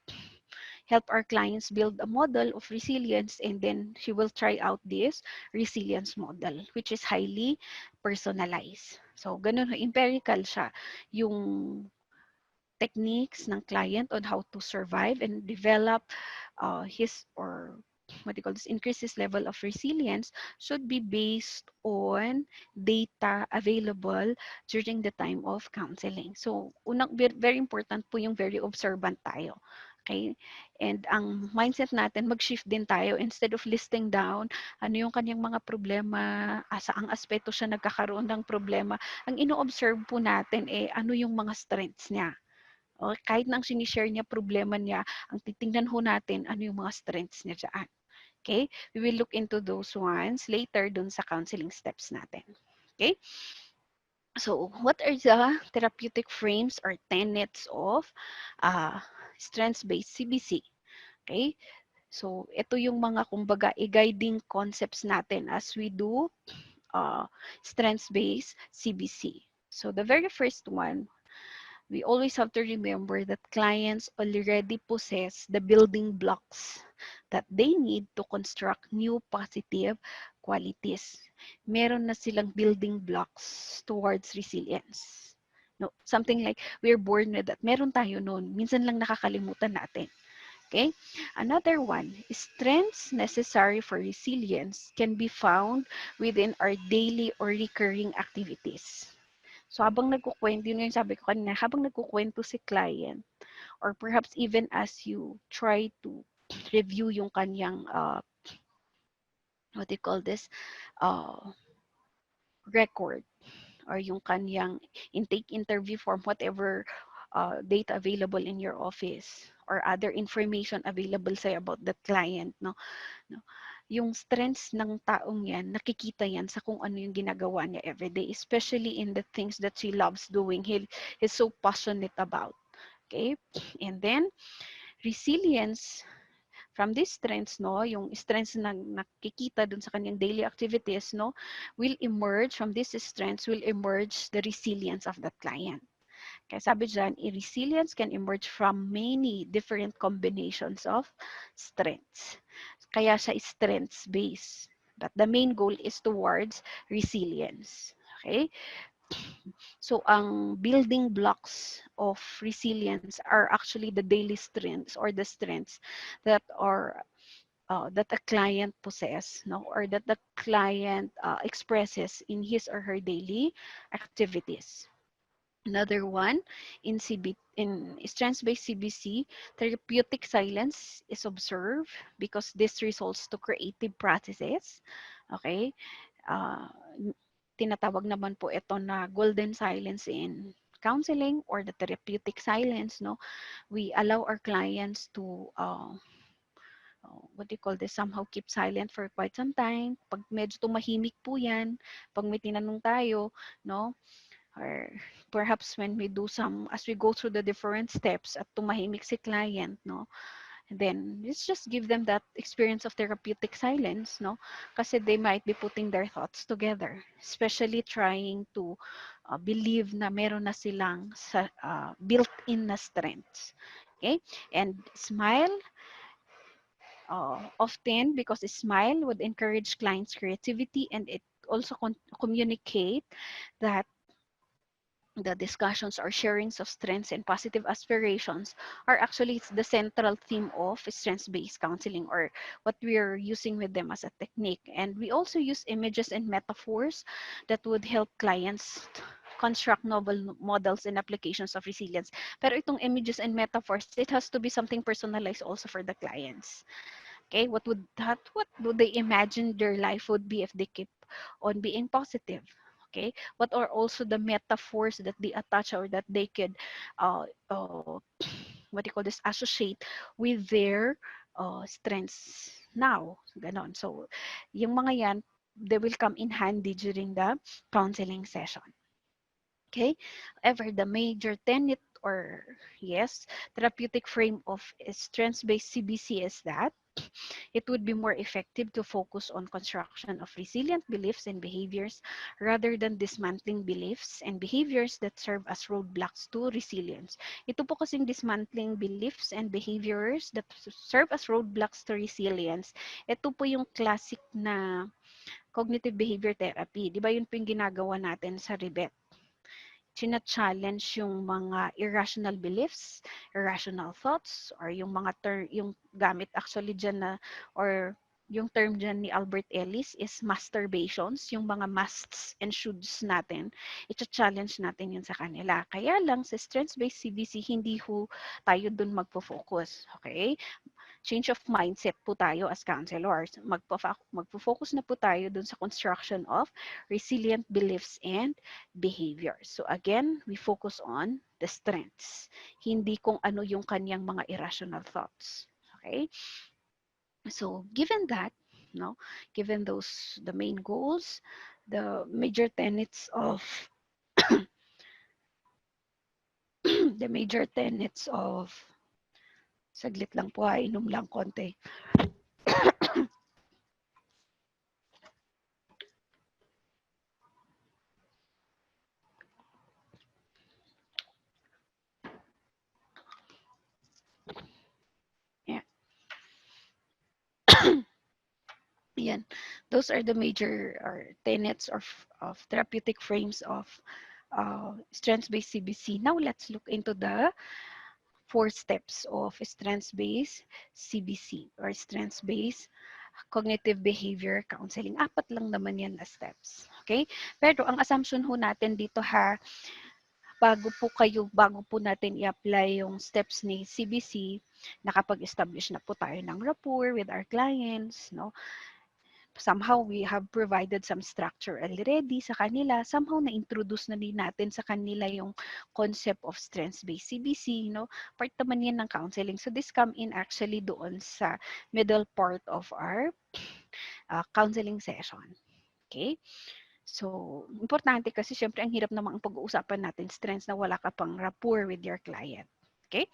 help our clients build a model of resilience, and then she will try out this resilience model, which is highly personalized. So, ganun, empirical siya. Yung techniques ng client on how to survive and develop his or what do you call this, increase his level of resilience should be based on data available during the time of counseling. So, very important po yung very observant tayo. Okay? And ang mindset natin, mag-shift din tayo. Instead of listing down, ano yung kanyang mga problema, saang aspeto siya nagkakaroon ng problema, ang ino-observe po natin, ano yung mga strengths niya. O, kahit na ang sinishare niya, problema niya, ang titingnan ho natin, ano yung mga strengths niya dyan. Okay? We will look into those ones later dun sa counseling steps natin. Okay? So, what are the therapeutic frames or tenets of uh, strengths-based CBC? Okay? So, ito yung mga kumbaga guiding concepts natin as we do strengths-based CBC. So, the very first one, we always have to remember that clients already possess the building blocks that they need to construct new positive qualities. Meron na silang building blocks towards resilience. No, something like we're born with that. Meron tayo noon. Minsan lang nakakalimutan natin. Okay? Another one, strengths necessary for resilience can be found within our daily or recurring activities. So habang nagkukwento, yun yung sabi ko kanina, habang nagkukwento si client, or perhaps even as you try to review yung kanyang, what do you call this, uh, record, or yung kanyang intake interview form, whatever data available in your office, or other information available sa'yo about the client, no? No? Yung strengths ng taong yan, nakikita yan sa kung ano yung ginagawa niya everyday, especially in the things that she loves doing, he's so passionate about. Okay? And then, resilience from these strengths, no, yung strengths na nakikita dun sa kanyang daily activities, no, will emerge from these strengths, will emerge the resilience of that client. Kaya sabi dyan, resilience can emerge from many different combinations of strengths. Kaya siya strengths-based. But the main goal is towards resilience. Okay? So, ang building blocks of resilience are actually the daily strengths or the strengths that are that a client possess, no, or that the client expresses in his or her daily activities. Another one, in strengths-based CBC, therapeutic silence is observed because this results to creative processes. Okay? Uh, Tinatawag naman po ito na golden silence in counseling or the therapeutic silence. No, we allow our clients to what do you call this, somehow keep silent for quite some time. Pag medyo tumahimik po yan, pag may tinanong tayo, no, or perhaps when we do some, as we go through the different steps at tumahimik si client, no, then let's just give them that experience of therapeutic silence, no, kasi they might be putting their thoughts together, especially trying to believe na meron na silang built-in na strengths. Okay, and smile, often because a smile would encourage clients' creativity, and it also communicate that the discussions or sharings of strengths and positive aspirations are actually the central theme of strengths-based counseling, or what we are using with them as a technique. And we also use images and metaphors that would help clients construct novel models and applications of resilience. Pero itong images and metaphors, it has to be something personalized also for the clients. Okay, what do they imagine their life would be if they keep on being positive? Okay, what are also the metaphors that they attach or that they could uh, uh, what do you call this, associate with their strengths now, ganon. So yung mga yan, they will come in handy during the counseling session. Okay, however, the major tenet, or yes, therapeutic frame of strengths-based CBC is that it would be more effective to focus on construction of resilient beliefs and behaviors rather than dismantling beliefs and behaviors that serve as roadblocks to resilience. Ito po kasing dismantling beliefs and behaviors that serve as roadblocks to resilience. Ito po yung classic na cognitive behavior therapy. Di ba yun po yung ginagawa natin sa REBET? China-challenge yung mga irrational beliefs, irrational thoughts, or yung mga yung gamit actually dyan na, or yung term dyan ni Albert Ellis is masturbations, yung mga musts and shoulds natin, i-challenge natin yun sa kanila. Kaya lang sa strengths-based CBC, hindi ho tayo dun magpo-focus. Okay? Change of mindset po tayo as counselors. Magpo-focus na po tayo dun sa construction of resilient beliefs and behaviors. So again, we focus on the strengths, hindi kung ano yung kanyang mga irrational thoughts. Okay? So given that, no, given the main goals, the major tenets of the major tenets of saglit lang po inom lang konti. Yeah. Yan. Those are the major tenets of therapeutic frames of strengths-based CBC. Now let's look into the 4 steps of strengths-based CBC or strengths-based cognitive behavior counseling. 4 lang naman yan na steps. Okay? Pero ang assumption ho natin dito bago po natin i-apply yung steps ni CBC, nakapag-establish na po tayo ng rapport with our clients, no? Somehow we have provided some structure already sa kanila. Somehow na-introduce na din natin sa kanila yung concept of strengths-based CBC, no? Part naman yan ng counseling. So this come in actually doon sa middle part of our counseling session. Okay? So, importante kasi syempre ang hirap naman ang pag-uusapan natin strengths na wala ka pang rapport with your client. Okay?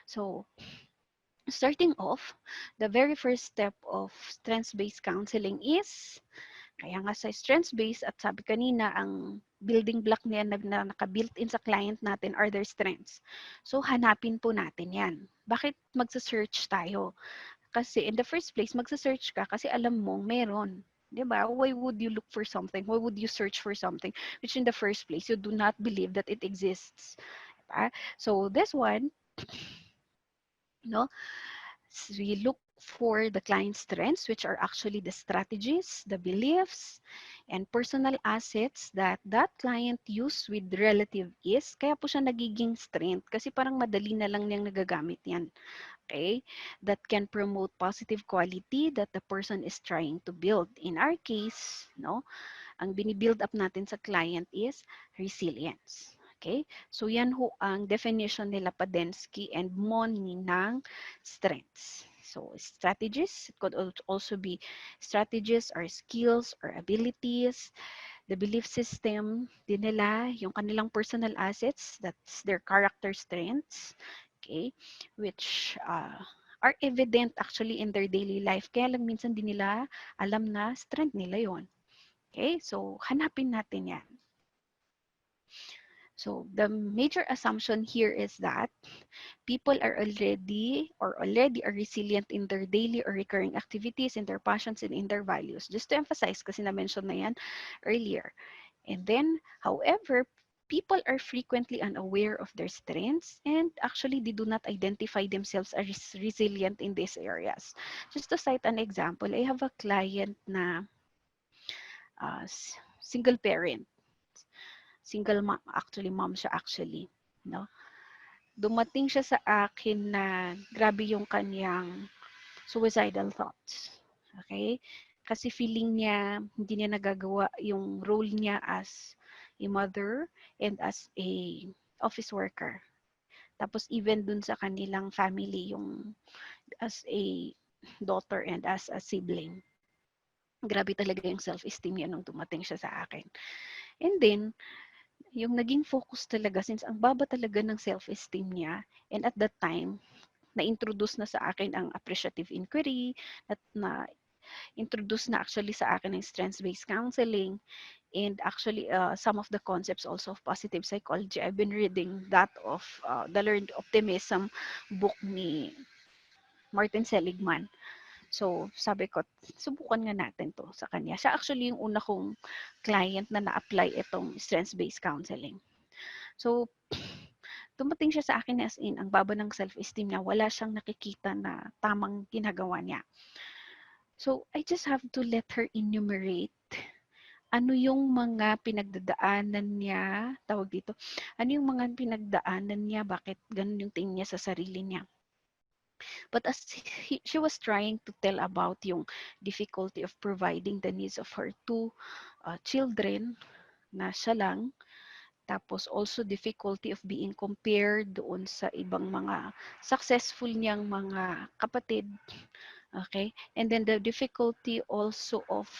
So, starting off, the very first step of strengths-based counseling is, kaya nga sa strengths-based at sabi kanina, ang building block niya na naka-built-in sa client natin are their strengths. So, hanapin po natin yan. Bakit magsa-search tayo? Kasi in the first place, magsa-search ka kasi alam mong meron. 'Di ba? Why would you look for something? Why would you search for something which in the first place you do not believe that it exists? Diba? So this one, no, we look for the client's strengths, which are actually the strategies, the beliefs, and personal assets that that client use with relative ease. Kaya po siya nagiging strength kasi parang madali na lang niyang nagagamit yan. Okay, that can promote positive quality that the person is trying to build. In our case, no, ang binibuild up natin sa client is resilience. Okay? So yan ho ang definition nila Padensky and Moni ng strengths. So strategies, it could also be strategies or skills or abilities, the belief system din nila, yung kanilang personal assets, that's their character strengths, okay, which are evident actually in their daily life. Kaya lang minsan din nila alam na strength nila yon. Okay, so hanapin natin yan. So the major assumption here is that people already are resilient in their daily or recurring activities, in their passions, and in their values. Just to emphasize, kasi na-mention na yan earlier. And then, however, people are frequently unaware of their strengths and actually they do not identify themselves as resilient in these areas. Just to cite an example, I have a client na single parent. Single mom, actually mom siya actually, no? Dumating siya sa akin na grabe yung kanyang suicidal thoughts. Okay? Kasi feeling niya hindi niya nagagawa yung role niya as a mother and as a office worker. Tapos even dun sa kanilang family, yung as a daughter and as a sibling. Grabe talaga yung self-esteem niya nung dumating siya sa akin. And then, yung naging focus talaga, since ang baba talaga ng self-esteem niya, and at that time, na-introduce na sa akin ang appreciative inquiry, at na-introduce na actually sa akin ang strengths-based counseling, and actually some of the concepts also of positive psychology. I've been reading that of The Learned Optimism book ni Martin Seligman. So, sabi ko, subukan nga natin to sa kanya. Siya actually yung una kong client na na-apply itong strengths-based counseling. So, dumating siya sa akin as in, ang baba ng self-esteem niya, wala siyang nakikita na tamang ginagawa niya. So, I just have to let her enumerate ano yung mga pinagdadaanan niya, tawag dito, ano yung mga pinagdaanan niya, bakit ganun yung tingin niya sa sarili niya. But as she was trying to tell about yung difficulty of providing the needs of her 2 children na siya lang, tapos also difficulty of being compared doon sa ibang mga successful niyang mga kapatid, Okay? And then the difficulty also of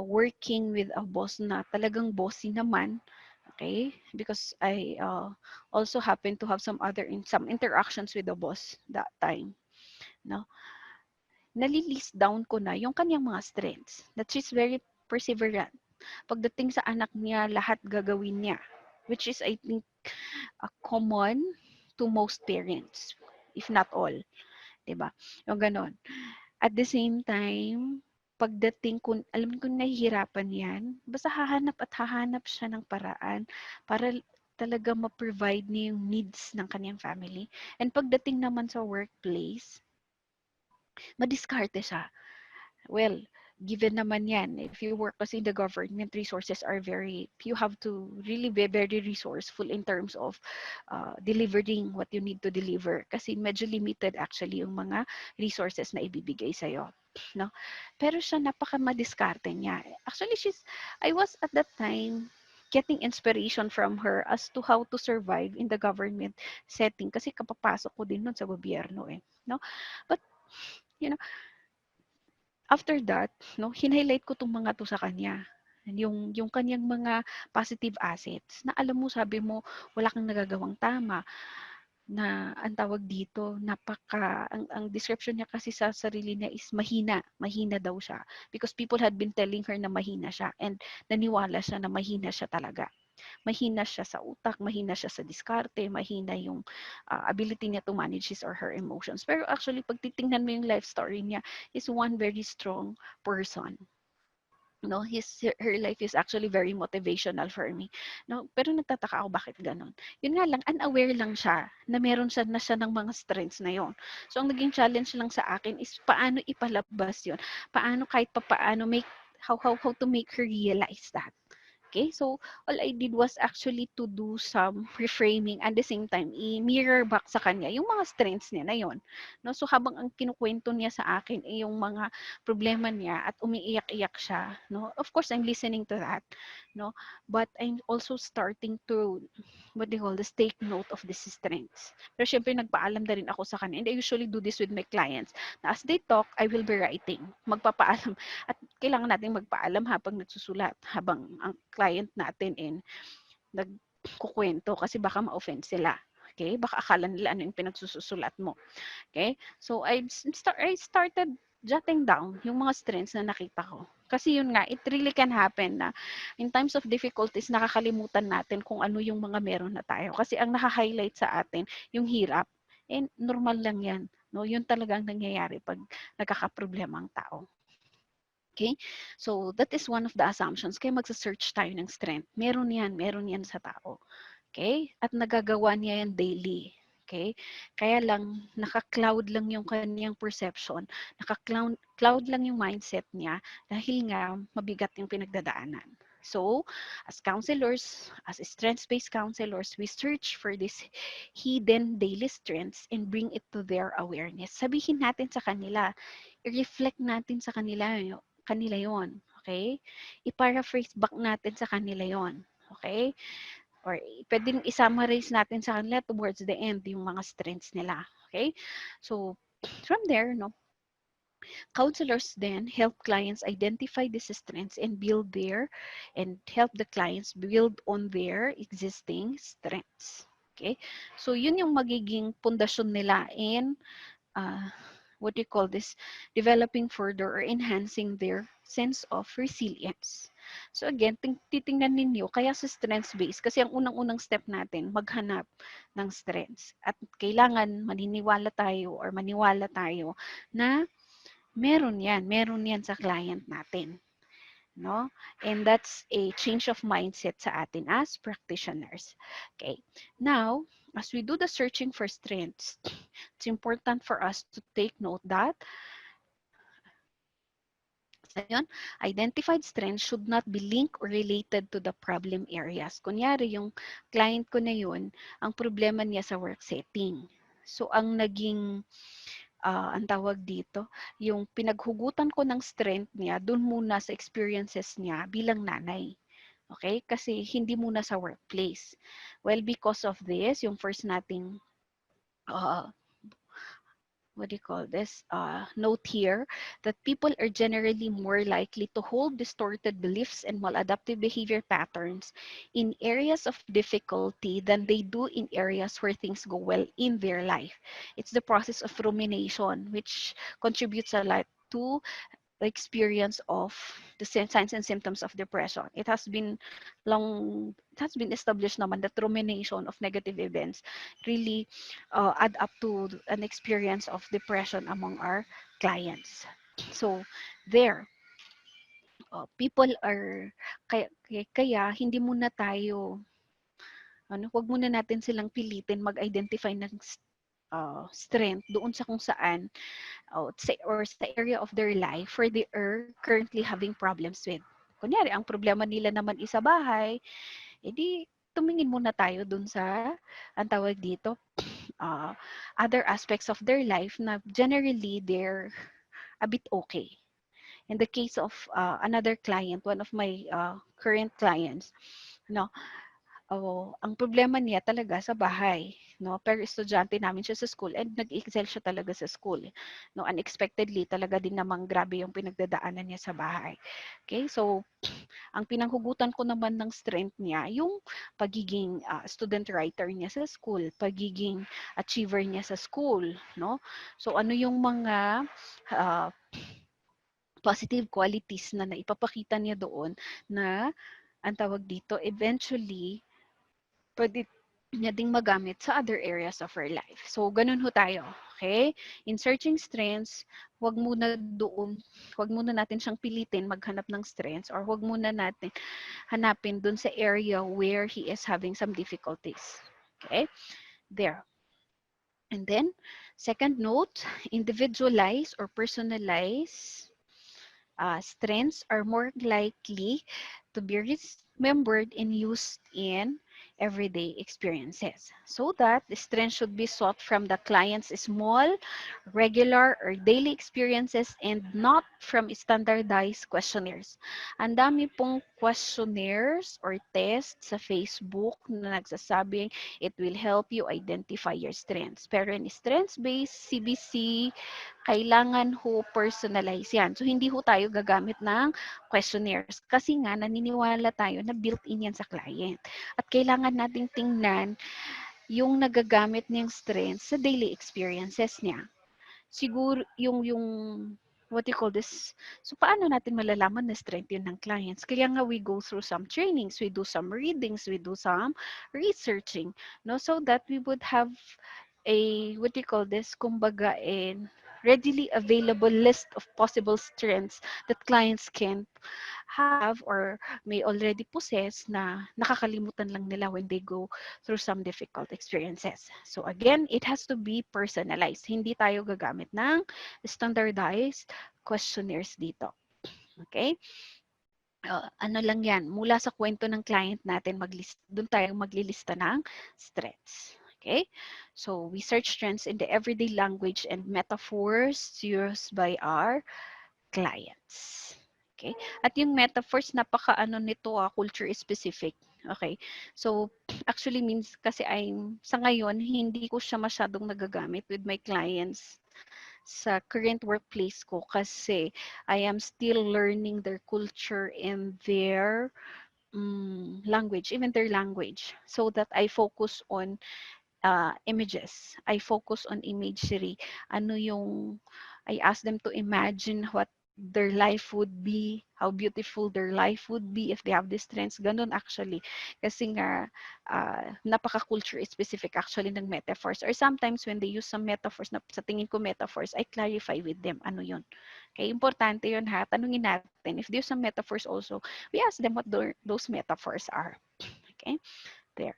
working with a boss na talagang bossy naman. Okay? Because I also happen to have some interactions with the boss that time. No? Nalilist down ko na yung kanyang mga strengths. That she's very perseverant. Pagdating sa anak niya, lahat gagawin niya. Which is, I think, common to most parents, if not all. 'Di ba? Yung ganon. At the same time, pagdating ko, alam ko nahihirapan yan, basta hahanap at hahanap siya ng paraan para talaga ma-provide niya yung needs ng kanyang family. And pagdating naman sa workplace, madiskarte siya. Well, given naman yan, if you work kasi in the government, resources are you have to really be very resourceful in terms of delivering what you need to deliver. Kasi medyo limited actually yung mga resources na ibibigay sa'yo. No? Pero siya, napaka-madiskarte niya. Actually, I was at that time getting inspiration from her as to how to survive in the government setting kasi kapapasok ko din nun sa gobyerno eh. No? But, you know, after that, no, hin-highlight ko 'tong mga 'to sa kanya. Yung kanyang mga positive assets na alam mo, sabi mo, wala kang nagagawang tama, na ang tawag dito, ang description niya kasi sa sarili niya is mahina daw siya. Because people had been telling her na mahina siya and naniwala siya na mahina siya talaga. Mahina siya sa utak, mahina siya sa diskarte, mahina yung ability niya to manage his or her emotions. Pero actually, pag titingnan mo yung life story niya, is one very strong person. No, her life is actually very motivational for me. No, pero nagtataka ako bakit ganon. Yun nga lang, unaware lang siya na meron siya na siya ng mga strengths na yon. So ang naging challenge lang sa akin is paano ipalabas yon. Paano kahit papaano how to make her realize that. Okay, so all I did was actually to do some reframing and the same time i-mirror back sa kanya yung mga strengths niya na yon. No, so habang ang kinukwento niya sa akin ay yung mga problema niya at umiiyak-iyak siya, no. Of course, I'm listening to that, no. But I'm also starting to what they call this, take note of these strengths. Pero syempre nagpaalam na rin ako sa kanya. And I usually do this with my clients. Na as they talk, I will be writing. Magpapaalam. At kailangan natin magpaalam habang nagsusulat, habang ang client natin nagkukwento kasi baka ma-offend sila. Okay? Baka akala nila ano yung pinagsusulat mo. Okay? So I started jotting down yung mga strengths na nakita ko. Kasi yun nga, it really can happen na in times of difficulties, nakakalimutan natin kung ano yung mga meron na tayo. Kasi ang naka-highlight sa atin, yung hirap. And normal lang yan. No? Yun talagang nangyayari pag nagkakaproblema ang tao. Okay? So, that is one of the assumptions. Kaya magsa-search tayo ng strength. Meron yan sa tao. Okay? At nagagawa niya yan daily. Okay? Kaya lang, naka-cloud lang yung kanyang perception. Naka-cloud lang yung mindset niya dahil nga mabigat yung pinagdadaanan. So, as counselors, as strengths-based counselors, we search for these hidden daily strengths and bring it to their awareness. Sabihin natin sa kanila, i-reflect natin sa kanila yon. Okay? I-paraphrase back natin sa kanila yon. Okay? Or pwedeng i-summarize natin sa kanila towards the end yung mga strengths nila. Okay? So, from there, no, counselors then help clients identify these strengths and help the clients build on their existing strengths. Okay? So, yun yung magiging pundasyon nila in uh, what do you call this, developing further or enhancing their sense of resilience. So again, titingnan ninyo, kaya sa strengths-based, kasi ang unang-unang step natin, maghanap ng strengths. At kailangan maniwala tayo na meron yan sa client natin. No? And that's a change of mindset sa atin as practitioners. Okay. Now, as we do the searching for strengths, it's important for us to take note that so yun, identified strengths should not be linked or related to the problem areas. Kunyari, yung client ko na yun, ang problema niya sa work setting. So, ang tawag dito, yung pinaghugutan ko ng strength niya, dun muna sa experiences niya bilang nanay. Okay? Kasi hindi muna sa workplace. Well, because of this, yung first nating uh, what do you call this, note here that people are generally more likely to hold distorted beliefs and maladaptive behavior patterns in areas of difficulty than they do in areas where things go well in their life. It's the process of rumination, which contributes a lot to the experience of the signs and symptoms of depression. It has been established naman that rumination of negative events really add up to an experience of depression among our clients. So there, people are kaya hindi muna tayo wag muna natin silang pilitin mag-identify ng strength doon sa kung saan or sa area of their life where they are currently having problems with. Kunyari, ang problema nila naman is sa bahay, edi tumingin muna tayo dun sa, ang tawag dito, uh, other aspects of their life na generally they're a bit okay. In the case of another client, one of my current clients, no, ang problema niya talaga sa bahay, no? Pero estudyante namin siya sa school and nag-excel siya talaga sa school. No, unexpectedly talaga din namang grabe yung pinagdadaanan niya sa bahay. Okay? So, ang pinanghugutan ko naman ng strength niya, yung pagiging student writer niya sa school, pagiging achiever niya sa school, no? So, ano yung mga uh, positive qualities na naipapakita niya doon na ang tawag dito, eventually pwede niya ding magamit sa other areas of her life. So, ganun ho tayo. Okay? In searching strengths, wag muna natin siyang pilitin maghanap ng strengths or wag muna natin hanapin dun sa area where he is having some difficulties. Okay? There. And then, second note, individualize or personalize strengths are more likely to be remembered and used in everyday experiences. So that the strength should be sought from the client's small, regular, or daily experiences and not from standardized questionnaires. Ang dami pong questionnaires or tests sa Facebook na nagsasabing it will help you identify your strengths. Pero in strengths-based CBC, kailangan ho personalize yan. So, hindi ho tayo gagamit ng questionnaires kasi nga naniniwala tayo na built-in yan sa client. At kailangan nating tingnan yung nagagamit niyang strengths sa daily experiences niya. Siguro yung what you call this, so paano natin malalaman na strength yun ng clients? Kaya nga we go through some trainings, we do some readings, we do some researching, no? So that we would have a, what do you call this, kumbaga, a readily available list of possible strengths that clients can have or may already possess na nakakalimutan lang nila when they go through some difficult experiences. So again, it has to be personalized. Hindi tayo gagamit ng standardized questionnaires dito. Okay? Ano lang yan, mula sa kwento ng client natin, doon tayo maglilista ng strengths. Okay? So, we search trends in the everyday language and metaphors used by our clients. Okay? At yung metaphors, napaka-ano nito, culture specific. Okay? So, actually means kasi sa ngayon, hindi ko siya masyadong nagagamit with my clients sa current workplace ko kasi I am still learning their culture and their language, even their language, so that I focus on images. I focus on imagery. Ano yung, I ask them to imagine what their life would be, how beautiful their life would be if they have these trends. Ganun actually. Kasi nga, napaka-culture specific actually ng metaphors. Or sometimes when they use some metaphors, na sa tingin ko metaphors, I clarify with them ano yun. Okay, importante yun ha. Tanungin natin. If there's some metaphors also, we ask them what those metaphors are. Okay, there.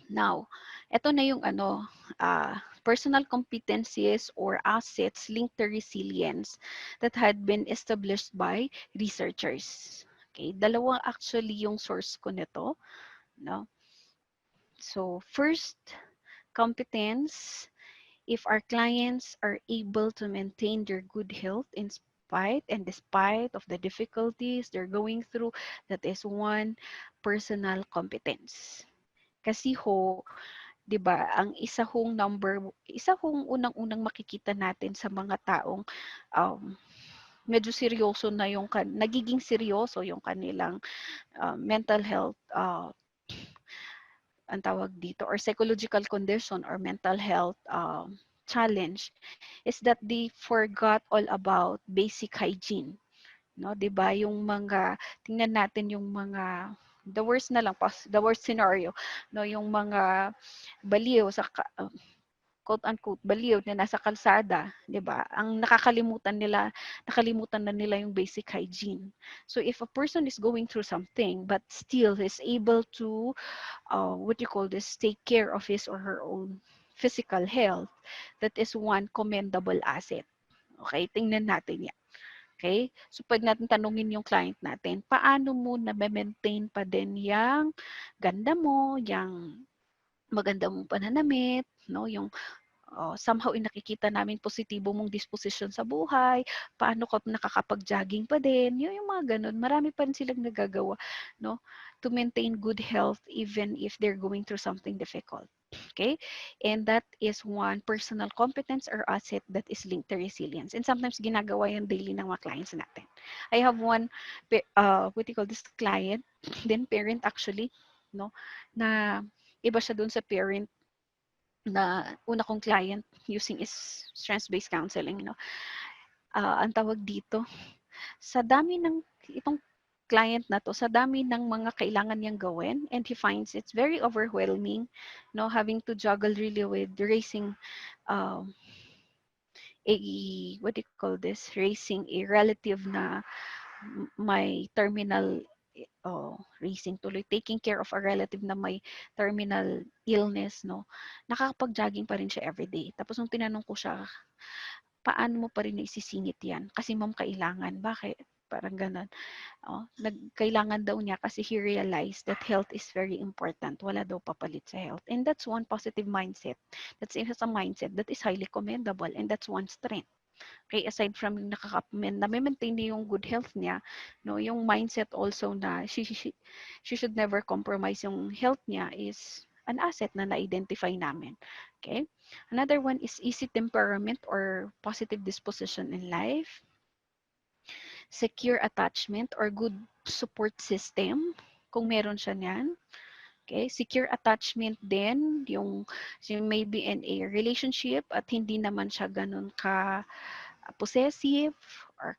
Now, ito na yung personal competencies or assets linked to resilience that had been established by researchers. Okay, dalawa actually yung source ko nito, no? So, first, competence. If our clients are able to maintain their good health in spite and despite of the difficulties they're going through, that is one personal competence. Kasi ho, 'di ba, ang isa hong unang-unang makikita natin sa mga taong um, medyo seryoso na nagiging seryoso yung kanilang mental health, ang tawag dito, or psychological condition or mental health challenge, is that they forgot all about basic hygiene. No, 'di ba? Yung mga tingnan natin yung mga the worst na lang, the worst scenario, no, yung mga baliw quote unquote baliw na nasa kalsada, 'di ba? Ang nakalimutan na nila yung basic hygiene. So if a person is going through something but still is able to what you call this, take care of his or her own physical health, that is one commendable asset. Okay, tingnan natin yan. Okay? So, pwede natin tanungin yung client natin, paano mo na-maintain pa din yung ganda mo, yung maganda mong pananamit, no? Yung somehow nakikita namin positibo mong disposition sa buhay, paano ka nakakapag-jogging pa din, yung mga ganun. Marami pa rin silang nagagawa, no? To maintain good health even if they're going through something difficult. Okay? And that is one personal competence or asset that is linked to resilience. And sometimes ginagawa yan daily ng mga clients natin. I have one, what do you call this, client, then parent actually, no? Na iba siya dun sa parent na una kong client using is strengths-based counseling, no? Ang tawag dito, sa dami ng itong client na to, sa dami ng mga kailangan niyang gawin, and he finds it's very overwhelming, no, having to juggle really with raising um, a what do you call this, raising a relative na may terminal raising tuloy, taking care of a relative na may terminal illness, no, nakakapag-jogging pa rin siya everyday. Tapos nung tinanong ko siya, paano mo pa rin naisisingit yan? Kasi ma'am, kailangan. Bakit? Parang ganun. Kailangan daw niya kasi he realized that health is very important. Wala daw papalit sa health. And that's one positive mindset. That's a mindset that is highly commendable, and that's one strength. Okay, aside from yung na-maintain niya yung good health niya, no, yung mindset also na she should never compromise yung health niya is an asset na na-identify namin. Okay? Another one is easy temperament or positive disposition in life, secure attachment or good support system, kung meron siya niyan. Okay, secure attachment din, yung maybe in a relationship at hindi naman siya ganun ka possessive or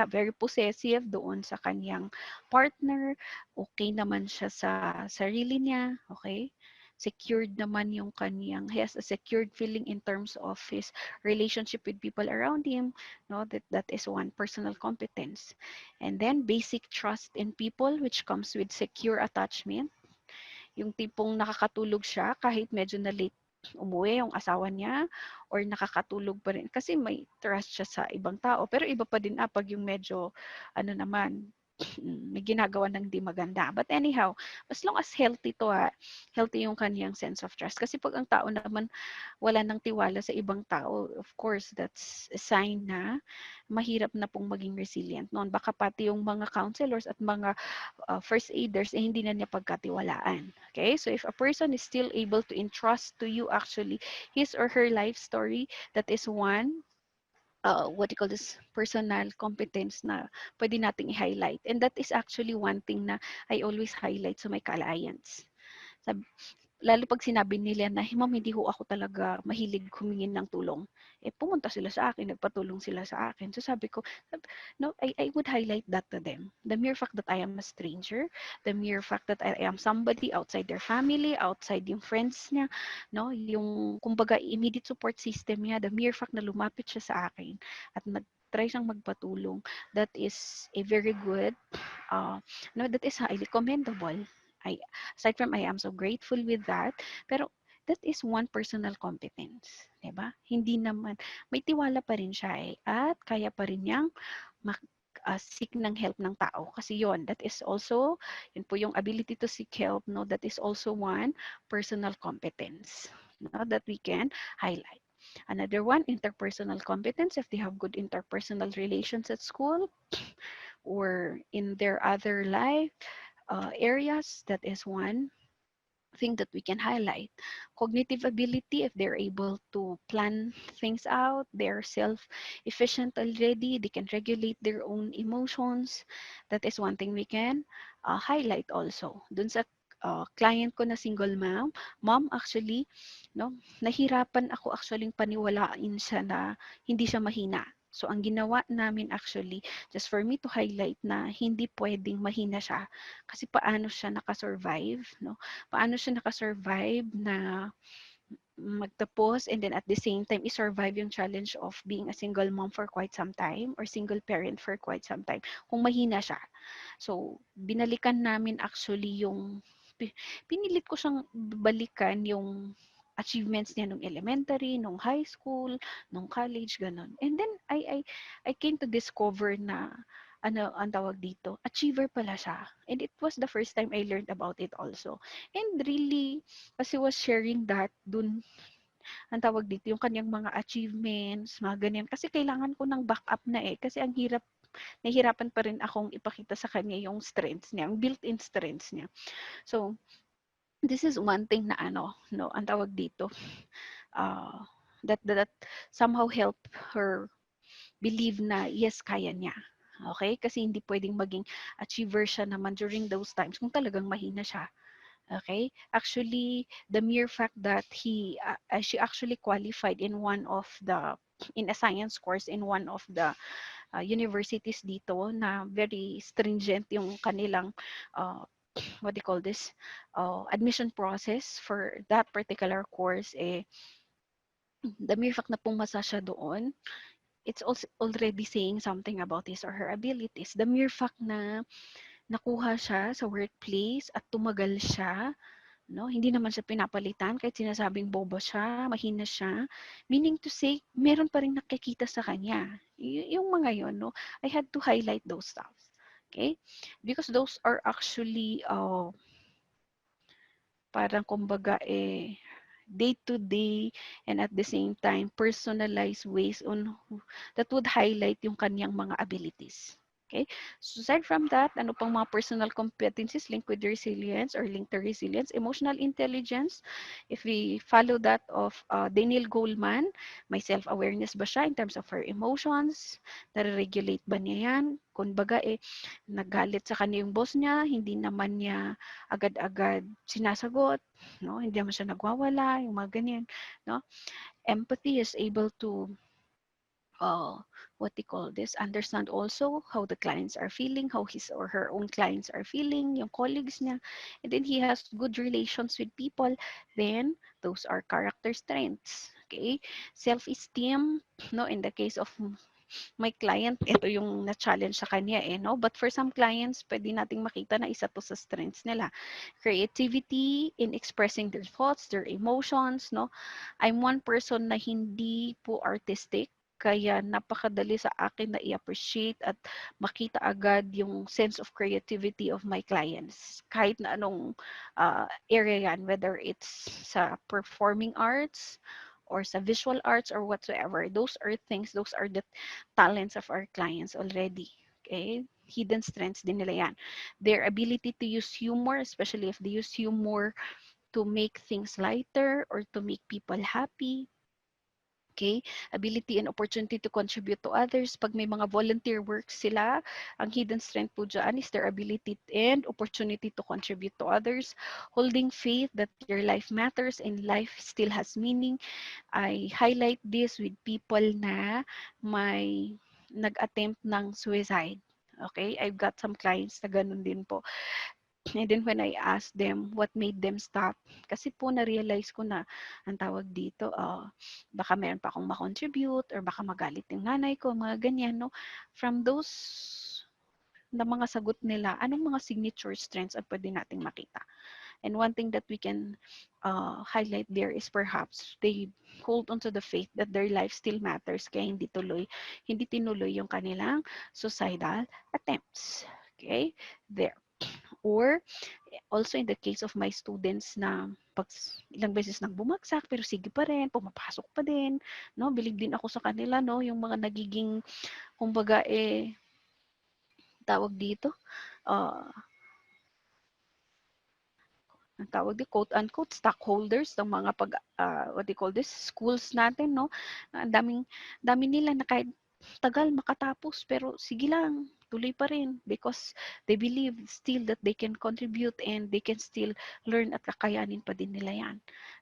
very possessive doon sa kanyang partner. Okay naman siya sa sarili niya. Okay? Secured naman yung kanyang, he has a secured feeling in terms of his relationship with people around him. No, that is one personal competence. And then basic trust in people, which comes with secure attachment. Yung tipong nakakatulog siya kahit medyo na late umuwi yung asawa niya, or nakakatulog pa rin kasi may trust siya sa ibang tao. Pero iba pa din pag yung medyo ano naman, may ginagawa ng di maganda. But anyhow, as long as healthy to healthy yung kaniyang sense of trust. Kasi pag ang tao naman wala nang tiwala sa ibang tao, of course, that's a sign na mahirap na pong maging resilient noon. Baka pati yung mga counselors at mga first aiders, hindi na niya pagkatiwalaan. Okay? So if a person is still able to entrust to you actually his or her life story, that is one what you call this, personal competence na pwede nating i-highlight. And that is actually one thing na I always highlight sa my clients. Lalo pag sinabi nila na, "Hey, ma'am, hindi ho ako talaga mahilig humingi ng tulong." Pumunta sila sa akin, nagpatulong sila sa akin. So sabi ko, no, I would highlight that to them. The mere fact that I am a stranger, the mere fact that I am somebody outside their family, outside yung friends niya, no, yung kumbaga immediate support system niya, the mere fact na lumapit siya sa akin at try siyang magpatulong, that is a very good, no, that is highly commendable. I, aside from I am so grateful with that, pero that is one personal competence, 'di ba? Hindi naman, may tiwala pa rin siya at kaya pa rin niyang seek ng help ng tao. Kasi yon, that is also, yun po yung ability to seek help, no, that is also one personal competence, no, that we can highlight. Another one, interpersonal competence. If they have good interpersonal relations at school or in their other life areas, that is one. thing that we can highlight. Cognitive ability, if they're able to plan things out, they're self-efficient already, they can regulate their own emotions. That is one thing we can highlight also. Dun sa client ko na single mom actually, no, nahirapan ako actually paniwalain siya na hindi siya mahina. So, ang ginawa namin actually, just for me to highlight na hindi pwedeng mahina siya. Kasi paano siya nakasurvive, no? Paano siya nakasurvive na magtapos and then at the same time i-survive yung challenge of being a single mom for quite some time or single parent for quite some time kung mahina siya. So, binalikan namin actually yung, pinilit ko siyang balikan yung achievements niya nung elementary, nung high school, nung college, ganun. And then, I came to discover na, ano, ang tawag dito, achiever pala siya. And it was the first time I learned about it also. And really, as he was sharing that, dun, ang tawag dito, yung kanyang mga achievements, mga ganyan. Kasi kailangan ko ng backup na eh. Kasi ang hirap, nahihirapan pa rin akong ipakita sa kanya yung strengths niya, yung built-in strengths niya. So, this is one thing na ano, no, ang tawag dito, uh, that somehow help her believe na yes, kaya niya. Okay? Kasi hindi pwedeng maging achiever siya naman during those times kung talagang mahina siya. Okay? Actually, the mere fact that she actually qualified in one of the in a science course in one of the universities dito na very stringent yung kanilang uh, what do you call this admission process for that particular course eh the mere fact na pumasa siya doon, it's also already saying something about his or her abilities. The mere fact na nakuha siya sa workplace at tumagal siya, no? Hindi naman siya pinapalitan kahit sinasabing bobo siya, mahina siya. Meaning to say, meron pa rin nakikita sa kanya. Yung mga yon, no? I had to highlight those stuff. Okay? Because those are actually parang kumbaga day to day and at the same time personalized ways on that would highlight yung kanyang mga abilities. Okay? So aside from that, ano pang mga personal competencies linked with resilience or linked to resilience? Emotional intelligence, if we follow that of Daniel Goleman, may self-awareness ba siya in terms of her emotions? Nare-regulate ba niya yan? Kung baga nagalit sa kanya yung boss niya, hindi naman niya agad-agad sinasagot, no? Hindi naman siya nagwawala, yung mga ganyan, no? Empathy is able to uh, what they call this, understand also how the clients are feeling, how his or her own clients are feeling, yung colleagues niya, and then he has good relations with people, then those are character strengths. Okay? Self-esteem, no, in the case of my client, ito yung na-challenge sa kanya eh, no? But for some clients, pwede nating makita na isa to sa strengths nila. Creativity in expressing their thoughts, their emotions, no? I'm one person na hindi po artistic, kaya napakadali sa akin na i-appreciate at makita agad yung sense of creativity of my clients. Kahit na anong area yan, whether it's sa performing arts, or sa visual arts or whatsoever. Those are things, those are the talents of our clients already. Okay? Hidden strengths din nila yan. Their ability to use humor, especially if they use humor to make things lighter or to make people happy. Okay? Ability and opportunity to contribute to others. Pag may mga volunteer works sila, ang hidden strength po dyan is their ability and opportunity to contribute to others. Holding faith that your life matters and life still has meaning. I highlight this with people na may nag-attempt ng suicide. Okay? I've got some clients na ganun din po. And then when I asked them what made them stop, kasi po na-realize ko na ang tawag dito, baka meron pa akong makontribute or baka magalit yung nanay ko, mga ganyan, no? From those na mga sagot nila, anong mga signature strengths ang pwede nating makita? And one thing that we can highlight there is perhaps they hold onto the faith that their life still matters kaya hindi tinuloy yung kanilang suicidal attempts. Okay? There. Or also in the case of my students na pag ilang beses nang bumagsak pero sige pa rin, pumapasok pa din, no? Believe din ako sa kanila, no? Yung mga nagiging kumbaga tawag dito, uh, ang tawag di quote-unquote stockholders ng mga what do you call this, schools natin, no? Ang dami nila na kahit tagal makatapos pero sige lang, tuloy pa rin because they believe still that they can contribute and they can still learn at kakayanin pa din nila yan.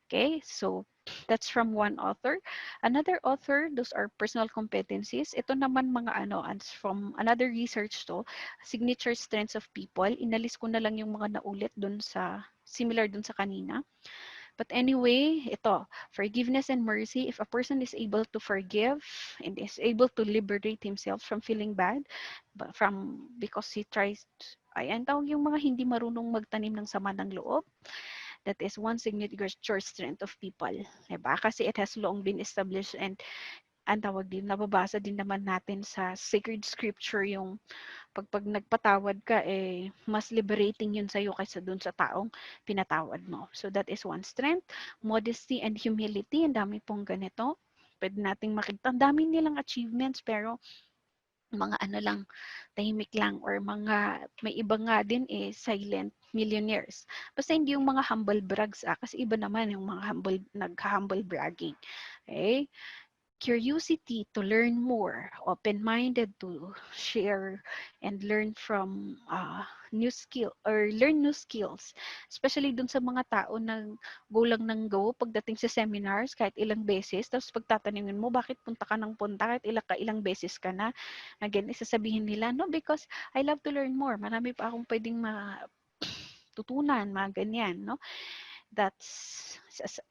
Okay, so that's from one author. Another author, those are personal competencies. Ito naman mga from another research to, signature strengths of people. Inalis ko na lang yung mga naulit dun sa, similar dun sa kanina. But anyway, ito, forgiveness and mercy. If a person is able to forgive and is able to liberate himself from feeling bad, because he tries, ayan tawag yung mga hindi marunong magtanim ng sama ng loob, that is one signature strength of people. Diba? Kasi it has long been established and ang tawag din, nababasa din naman natin sa sacred scripture yung pag nagpatawad ka, mas liberating yun sa'yo kaysa dun sa taong pinatawad mo. So that is one strength. Modesty and humility, ang dami pong ganito. Pwede nating makita, ang dami nilang achievements, pero mga lang, tahimik lang, or may iba nga din silent millionaires. Basta hindi yung mga humble brags, kasi iba naman yung mga nag-humble bragging. Okay? Curiosity to learn more, open-minded to share and learn from new skill or learn new skills. Especially dun sa mga tao na go lang ng go pagdating sa seminars kahit ilang beses, tapos pagtatanungin mo bakit punta ka ng punta kahit ilang beses ka na. Again, isasabihin nila, no, because I love to learn more. Marami pa akong pwedeng tutunan, mga ganyan, no? That's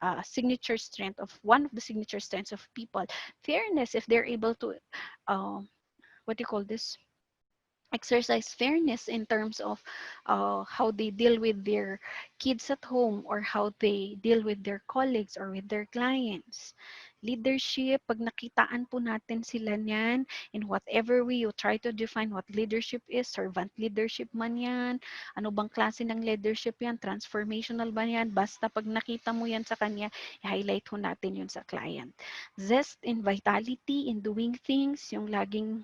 a signature strength of one of the signature strengths of people. Fairness, if they're able to uh, what do you call this, exercise fairness in terms of how they deal with their kids at home or how they deal with their colleagues or with their clients. Leadership, pag nakitaan po natin sila niyan, in whatever way you try to define what leadership is, servant leadership man yan, ano bang klase ng leadership yan, transformational ba yan, basta pag nakita mo yan sa kanya, i-highlight ho natin yun sa client. Zest and vitality in doing things, yung laging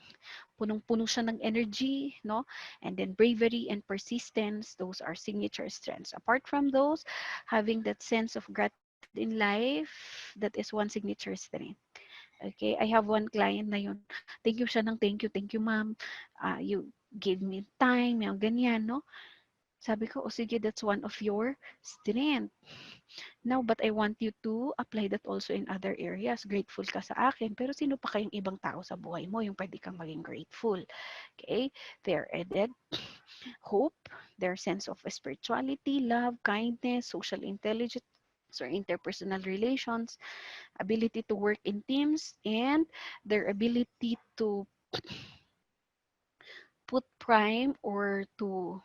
punong-puno siya ng energy, no? And then bravery and persistence, those are signature strengths. Apart from those, having that sense of gratitude in life, that is one signature strength. Okay, I have one client na yun. Thank you siya ng thank you ma'am. You gave me time, yung ganyan, no? Sabi ko, oh sige, that's one of your strength. Now, but I want you to apply that also in other areas. Grateful ka sa akin, pero sino pa kayong ibang tao sa buhay mo yung pwede kang maging grateful? Okay? They're added hope, their sense of spirituality, love, kindness, social intelligence, or interpersonal relations, ability to work in teams, and their ability to put prime or to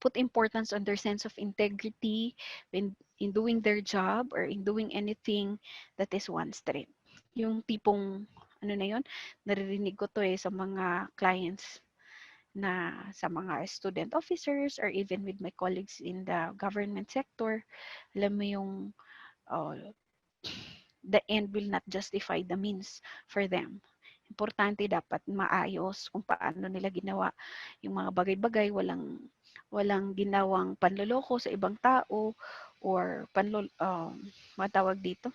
put importance on their sense of integrity in doing their job or in doing anything that is one strength. Yung tipong, ano na yun, naririnig ko to sa mga clients na sa mga student officers or even with my colleagues in the government sector. Alam mo yung uh, the end will not justify the means for them. Importante dapat maayos kung paano nila ginawa yung mga bagay-bagay, walang ginawang panloloko sa ibang tao or matawag dito,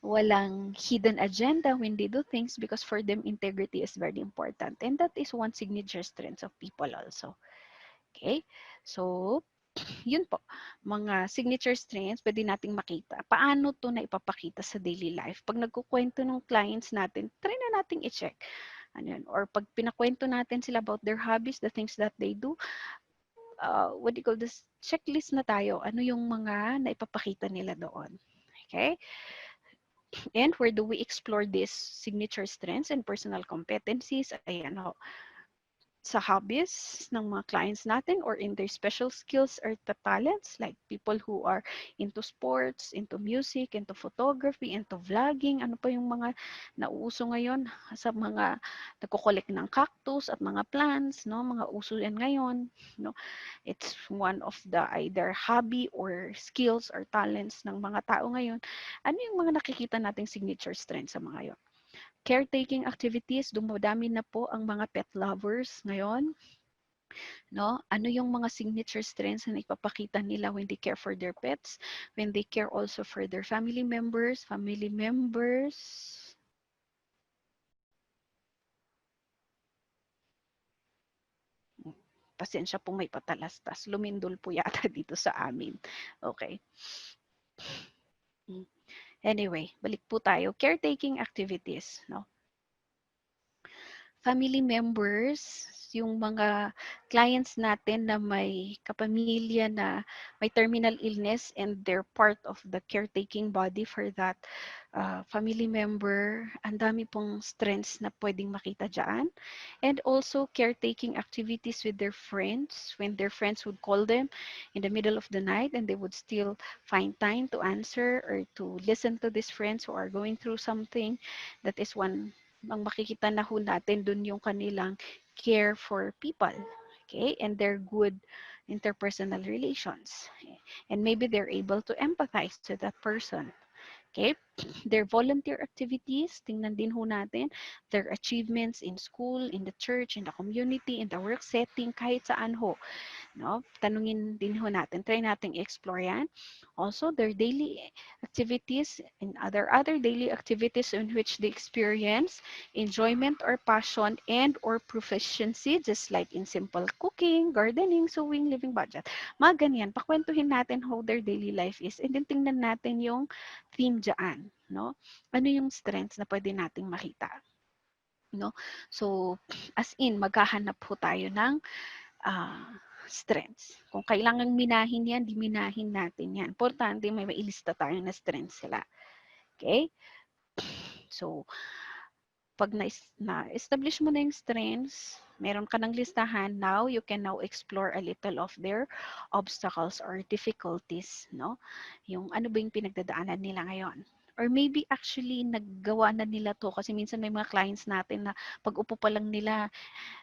walang hidden agenda when they do things because for them integrity is very important and that is one signature strength of people also. Okay? So, yun po, mga signature strengths pwede nating makita. Paano to na ipapakita sa daily life? Pag nagkukwento ng clients natin, try na nating i-check. Ano yun? Or pag pinakwento natin sila about their hobbies, the things that they do, what do you call this? Checklist na tayo. Ano yung mga naipapakita nila doon? Okay? And where do we explore these signature strengths and personal competencies? Ayan ho. Sa hobbies ng mga clients natin or in their special skills or talents, like people who are into sports, into music, into photography, into vlogging, ano pa yung mga nauuso ngayon sa mga nagko-collect ng cactus at mga plants, no? Mga uso yan ngayon, no? It's one of the either hobby or skills or talents ng mga tao ngayon. Ano yung mga nakikita nating signature strengths sa mga yon? Caretaking activities, dumadami na po ang mga pet lovers ngayon. No? Ano yung mga signature strengths na ipapakita nila when they care for their pets, when they care also for their family members. Pasensya po may patalastas. Lumindol po yata dito sa amin. Okay. Anyway, balik po tayo. Caretaking activities. No? Family members, yung mga clients natin na may kapamilya na may terminal illness and they're part of the caretaking body for that family member, ang dami pong strengths na pwedeng makita dyan. And also caretaking activities with their friends, when their friends would call them in the middle of the night and they would still find time to answer or to listen to these friends who are going through something. That is one ang makikita na ho natin dun yung kanilang care for people. Okay? And their good interpersonal relations. And maybe they're able to empathize to that person. Okay? Their volunteer activities, tingnan din ho natin, their achievements in school, in the church, in the community, in the work setting, kahit saan ho. No? Tanungin din ho natin, try nating explore yan. Also, their daily activities and other daily activities in which they experience enjoyment or passion and or proficiency, just like in simple cooking, gardening, sewing, living budget. Mga ganyan, pakwentuhin natin how their daily life is and then tingnan natin yung theme dyan. No? Ano yung strengths na pwede nating makita? No? So, as in, maghahanap po tayo ng uh, strengths. Kung kailangan minahin yan, di minahin natin yan. Importante, may mailista tayo na strengths sila. Okay? So, pag na-establish mo na yung strengths, meron ka ng listahan, now you can now explore a little of their obstacles or difficulties, no? Yung ano ba yung pinagdadaanan nila ngayon. Or maybe actually naggawa na nila to kasi minsan may mga clients natin na pag upo pa lang nila,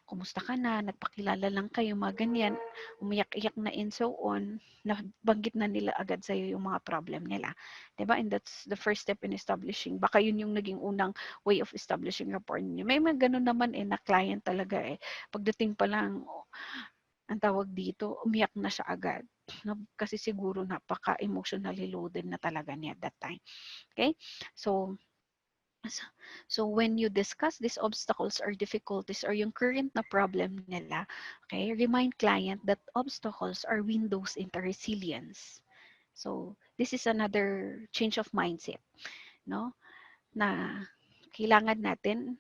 kumusta ka na, nagpakilala lang kayo, mga ganyan, umiyak-iyak na and so on, nabanggit na nila agad sa'yo yung mga problem nila. Diba? And that's the first step in establishing. Baka yun yung naging unang way of establishing rapport ninyo. May mga ganun naman na client talaga Pagdating pa lang, ang tawag dito, umiyak na siya agad. No? Kasi siguro napaka-emotionally loaded na talaga niya at that time. Okay? So, So when you discuss these obstacles or difficulties or yung current na problem nila, okay, remind client that obstacles are windows into resilience. So this is another change of mindset, no? Na kailangan natin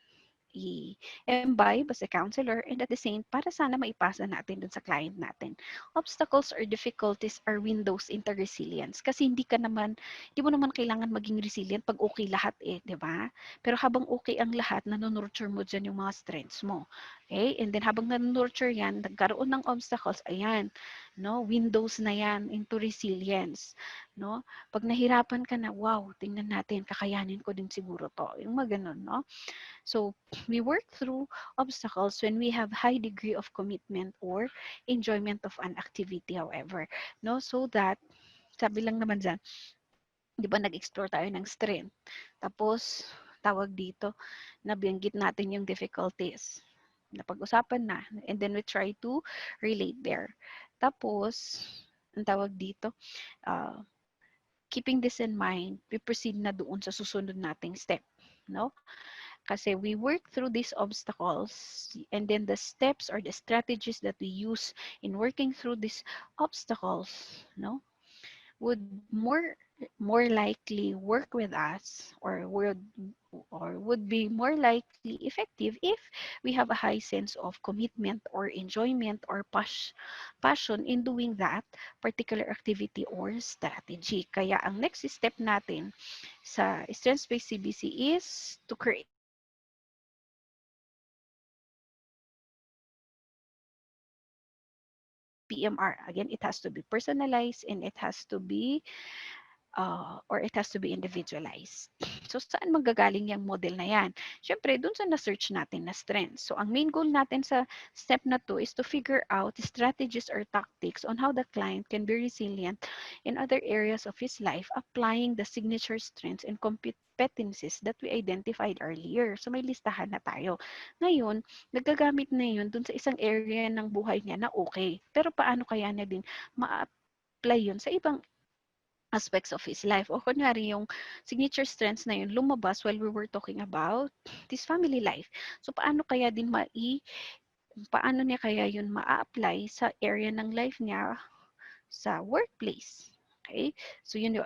i-imbibe as a counselor and at the same para sana maipasa natin dun sa client natin. Obstacles or difficulties are windows into resilience kasi hindi mo naman kailangan maging resilient pag okay lahat di ba? Pero habang okay ang lahat, nanonurture mo dyan yung mga strengths mo. Okay? And then habang nanonurture yan, nagkaroon ng obstacles, ayan, no? Windows na yan into resilience, no? Pag nahirapan ka na, wow, tingnan natin, kakayanin ko din siguro to. Yung mga ganun, no? So we work through obstacles when we have high degree of commitment or enjoyment of an activity, however. No? So that, sabi lang naman dyan, di ba nag-explore tayo ng strength. Tapos, tawag dito, nabanggit natin yung difficulties. Napag-usapan na. And then we try to relate there. Tapos, ang tawag dito, uh, keeping this in mind, we proceed na doon sa susunod nating step. No? Kasi we work through these obstacles and then the steps or the strategies that we use in working through these obstacles, no, would more likely work with us or would be more likely effective if we have a high sense of commitment or enjoyment or passion in doing that particular activity or strategy. Kaya ang next step natin sa strengths-based CBC is to create PMR. Again, it has to be personalized and it has to be or it has to be individualized. So, saan manggagaling yung model na yan? Siyempre, dun sa na-search natin na strengths. So, ang main goal natin sa step na to is to figure out strategies or tactics on how the client can be resilient in other areas of his life, applying the signature strengths and competencies that we identified earlier. So, may listahan na tayo. Ngayon, nagagamit na yun dun sa isang area ng buhay niya na okay. Pero paano kaya niya din ma-apply yun sa ibang aspects of his life. O kunyari, yung signature strengths na yun, lumabas while we were talking about this family life. So, paano niya kaya yun ma-apply sa area ng life niya sa workplace? Okay? So, yun.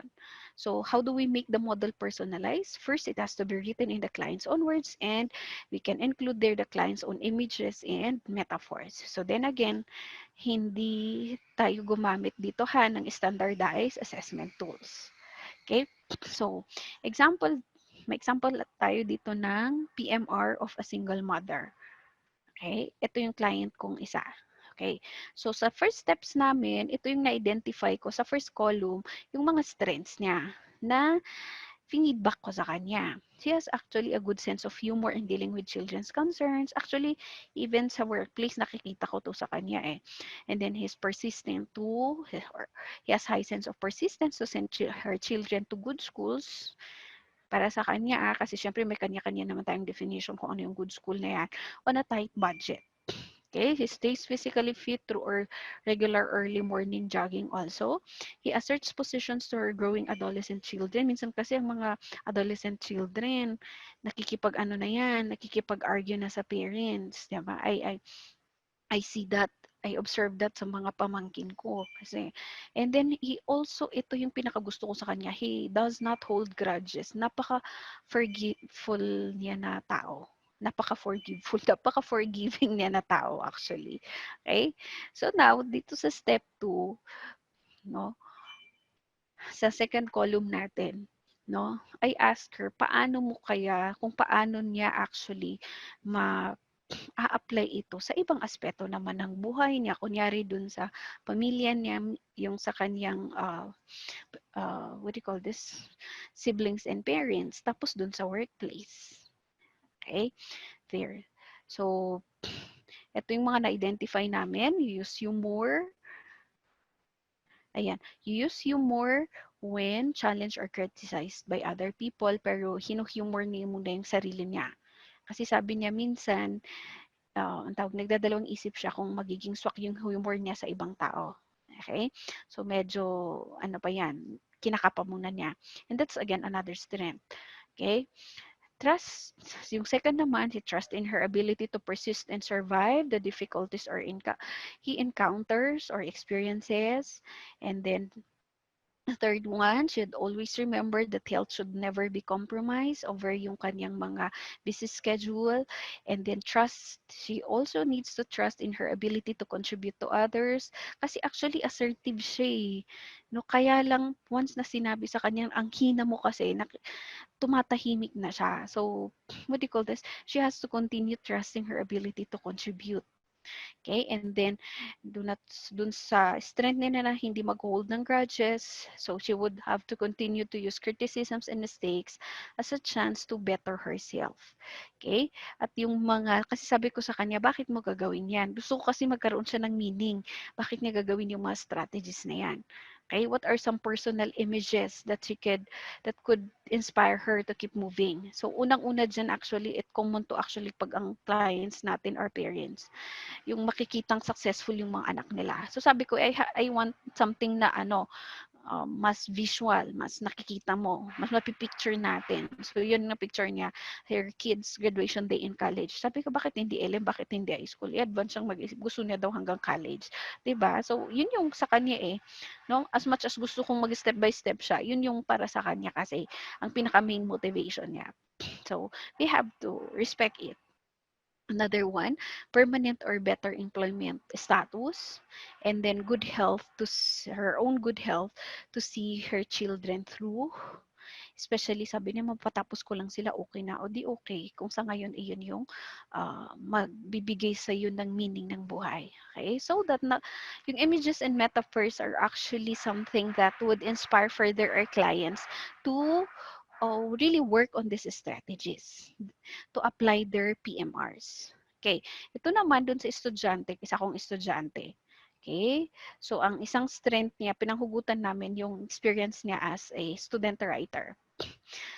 So, how do we make the model personalized? First, it has to be written in the client's own words, and we can include there the client's own images and metaphors. So, then again, hindi tayo gumamit dito ng standardized assessment tools. Okay? So, may example tayo dito ng PMR of a single mother. Okay? Ito yung client kong isa. Okay? So, sa first steps namin, ito yung na-identify ko sa first column, yung mga strengths niya na feedback ko sa kanya. She has actually a good sense of humor in dealing with children's concerns. Actually, even sa workplace, nakikita ko to sa kanya eh. And then he's persistent or he has high sense of persistence to send her children to good schools. Para sa kanya kasi syempre may kanya-kanya naman tayong definition kung ano yung good school na yan, on a tight budget. Okay, he stays physically fit through or regular early morning jogging also. He asserts positions to her growing adolescent children. Minsan kasi ang mga adolescent children, nakikipag-ano na yan, nakikipag-argue na sa parents. Diba? I see that, I observe that sa mga pamangkin ko kasi. And then he also, ito yung pinakagusto ko sa kanya, he does not hold grudges. Napaka-forgiveful niya na tao. Napaka-forgiveful, napaka-forgiving niya na tao actually. Okay? So now, dito sa step 2, no, sa second column natin, no, I ask her, kung paano niya actually a-apply ito sa ibang aspeto naman ng buhay niya. Kunyari dun sa pamilya niya, yung sa kanyang, what do you call this? Siblings and parents. Tapos dun sa workplace. Okay? There. So, ito yung mga na-identify namin. You use humor. Ayan. You use humor when challenged or criticized by other people, pero hinu-humor niya muna yung sarili niya. Kasi sabi niya minsan, ang tawag, nagdadalawang isip siya kung magiging swak yung humor niya sa ibang tao. Okay? So, medyo, ano pa yan, kinakapa muna niya. And that's, again, another strength. Okay? Trust, yung second naman, he trusts in her ability to persist and survive the difficulties he encounters or experiences. And then, the third one, should always remember that health should never be compromised over yung kanyang mga busy schedule. And then she also needs to trust in her ability to contribute to others. Kasi actually assertive siya eh. No, kaya lang once na sinabi sa kanya, ang hina mo kasi, tumatahimik na siya. So, what do you call this? She has to continue trusting her ability to contribute. Okay? And then, dun sa strength nila na hindi mag-hold ng grudges, so she would have to continue to use criticisms and mistakes as a chance to better herself. Okay? At yung kasi sabi ko sa kanya, bakit mo gagawin yan? Gusto ko kasi magkaroon siya ng meaning. Bakit niya gagawin yung mga strategies na yan? Okay, what are some personal images that could inspire her to keep moving? So, unang-una dyan actually, it common to actually pag ang clients natin are parents, yung makikitang successful yung mga anak nila. So sabi ko, I want something na mas visual, mas nakikita mo, mas mapipicture natin. So yun na picture niya, her kids graduation day in college. Sabi ko, bakit hindi LM, bakit hindi high school? I-advance siyang mag-isip, gusto niya daw hanggang college. 'Di ba? So yun yung sa kanya eh. No? As much as gusto kong mag-step by step siya, yun yung para sa kanya kasi ang pinaka main motivation niya. So we have to respect it. Another one, permanent or better employment status, and then her own good health to see her children through, Especially sabi niya, mapatapos ko lang sila, okay na. O di okay, kung sa ngayon iyon yung magbibigay sa iyo ng meaning ng buhay. Okay? So that yung images and metaphors are actually something that would inspire further our clients to really work on these strategies, to apply their PMRs. Okay. Ito naman dun sa estudyante, isa kong estudyante. Okay. So, ang isang strength niya, pinanghugutan namin yung experience niya as a student writer.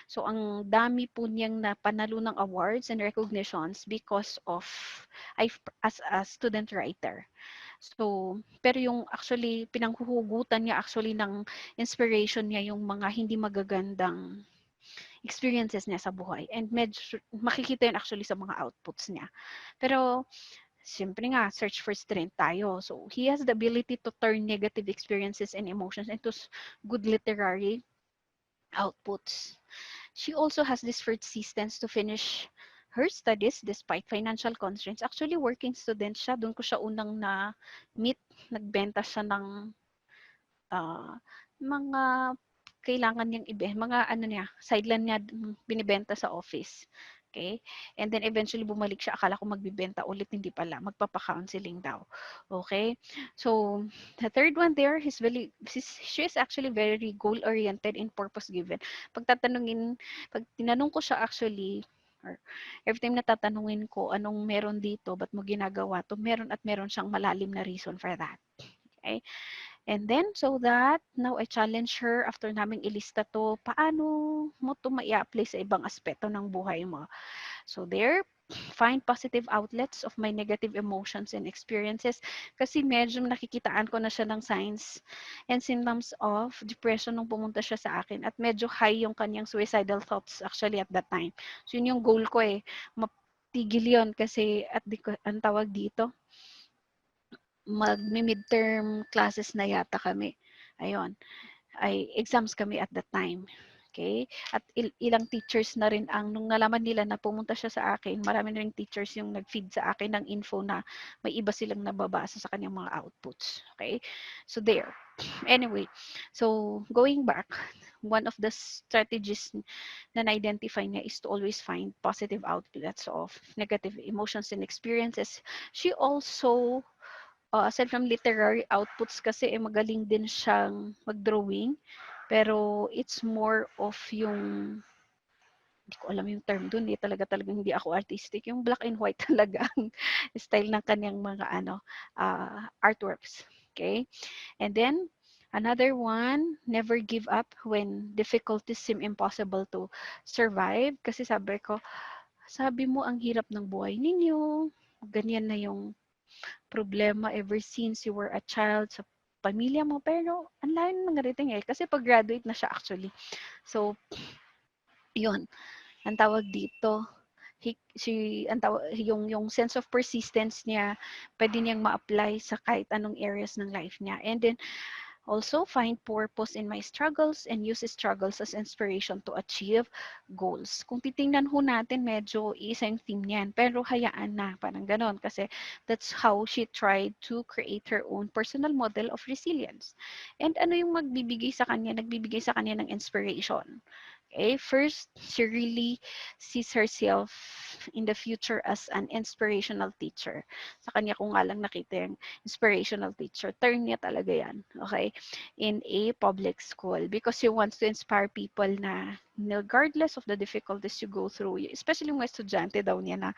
So, ang dami po niyang napanalo ng awards and recognitions because of as a student writer. So, pero yung actually, pinanghuhugutan niya actually ng inspiration niya yung mga hindi magagandang experiences niya sa buhay. And medyo, makikita yun actually sa mga outputs niya. Pero, siyempre nga, search for strength tayo. So, he has the ability to turn negative experiences and emotions into good literary outputs. She also has this persistence to finish her studies despite financial constraints. Actually, working student siya. Doon ko siya unang na-meet. Nagbenta siya ng ah, mga kailangan niyang mga ano niya, sideline niya binibenta sa office. Okay? And then eventually bumalik siya, akala ko magbibenta ulit, hindi pala, magpapa-counseling daw. Okay? So, the third one there, she is actually very goal-oriented and purpose-given. Pag tinanong ko siya actually, or every time natatanungin ko, anong meron dito, ba't mo ginagawa to, meron at meron siyang malalim na reason for that. Okay? And then, so that, now I challenge her after naming ilista to, paano mo to mai-apply sa ibang aspeto ng buhay mo? So there, find positive outlets of my negative emotions and experiences kasi medyo nakikitaan ko na siya ng signs and symptoms of depression nung pumunta siya sa akin at medyo high yung kanyang suicidal thoughts actually at that time. So yun yung goal ko matigil yun kasi ang tawag dito, mag-midterm classes na yata kami. Ayun, ay exams kami at that time. Okay? At ilang teachers na rin nung nalaman nila na pumunta siya sa akin, marami na rin teachers yung nag-feed sa akin ng info na may iba silang nababasa sa kanyang mga outputs. Okay? So there. Anyway, so going back, one of the strategies na na-identify niya is to always find positive outlets of negative emotions and experiences. She also aside from literary outputs kasi magaling din siyang mag-drawing. Pero it's more of yung, hindi ko alam yung term dun talagang hindi ako artistic. Yung black and white talaga ang style ng kanyang mga artworks. Okay? And then, another one, never give up when difficulties seem impossible to survive. Kasi sabi mo ang hirap ng buhay ninyo, ganyan na yung problema ever since you were a child sa pamilya mo. Pero, ang layo ng nangarating kasi pag-graduate na siya actually. So, yun. Ang tawag dito, yung sense of persistence niya, pwede niyang ma-apply sa kahit anong areas ng life niya. And then, also, find purpose in my struggles and use struggles as inspiration to achieve goals. Kung titingnan ho natin, medyo isa yung theme niyan. Pero hayaan na, parang ganon. Kasi that's how she tried to create her own personal model of resilience. And ano yung magbibigay sa kanya? Nagbibigay sa kanya ng inspiration. Okay, first, she really sees herself in the future as an inspirational teacher. Sa kanya ko nga lang nakita yung inspirational teacher. Turn niya talaga yan. Okay? In a public school because she wants to inspire people na regardless of the difficulties you go through, especially yung mga estudyante daw niya na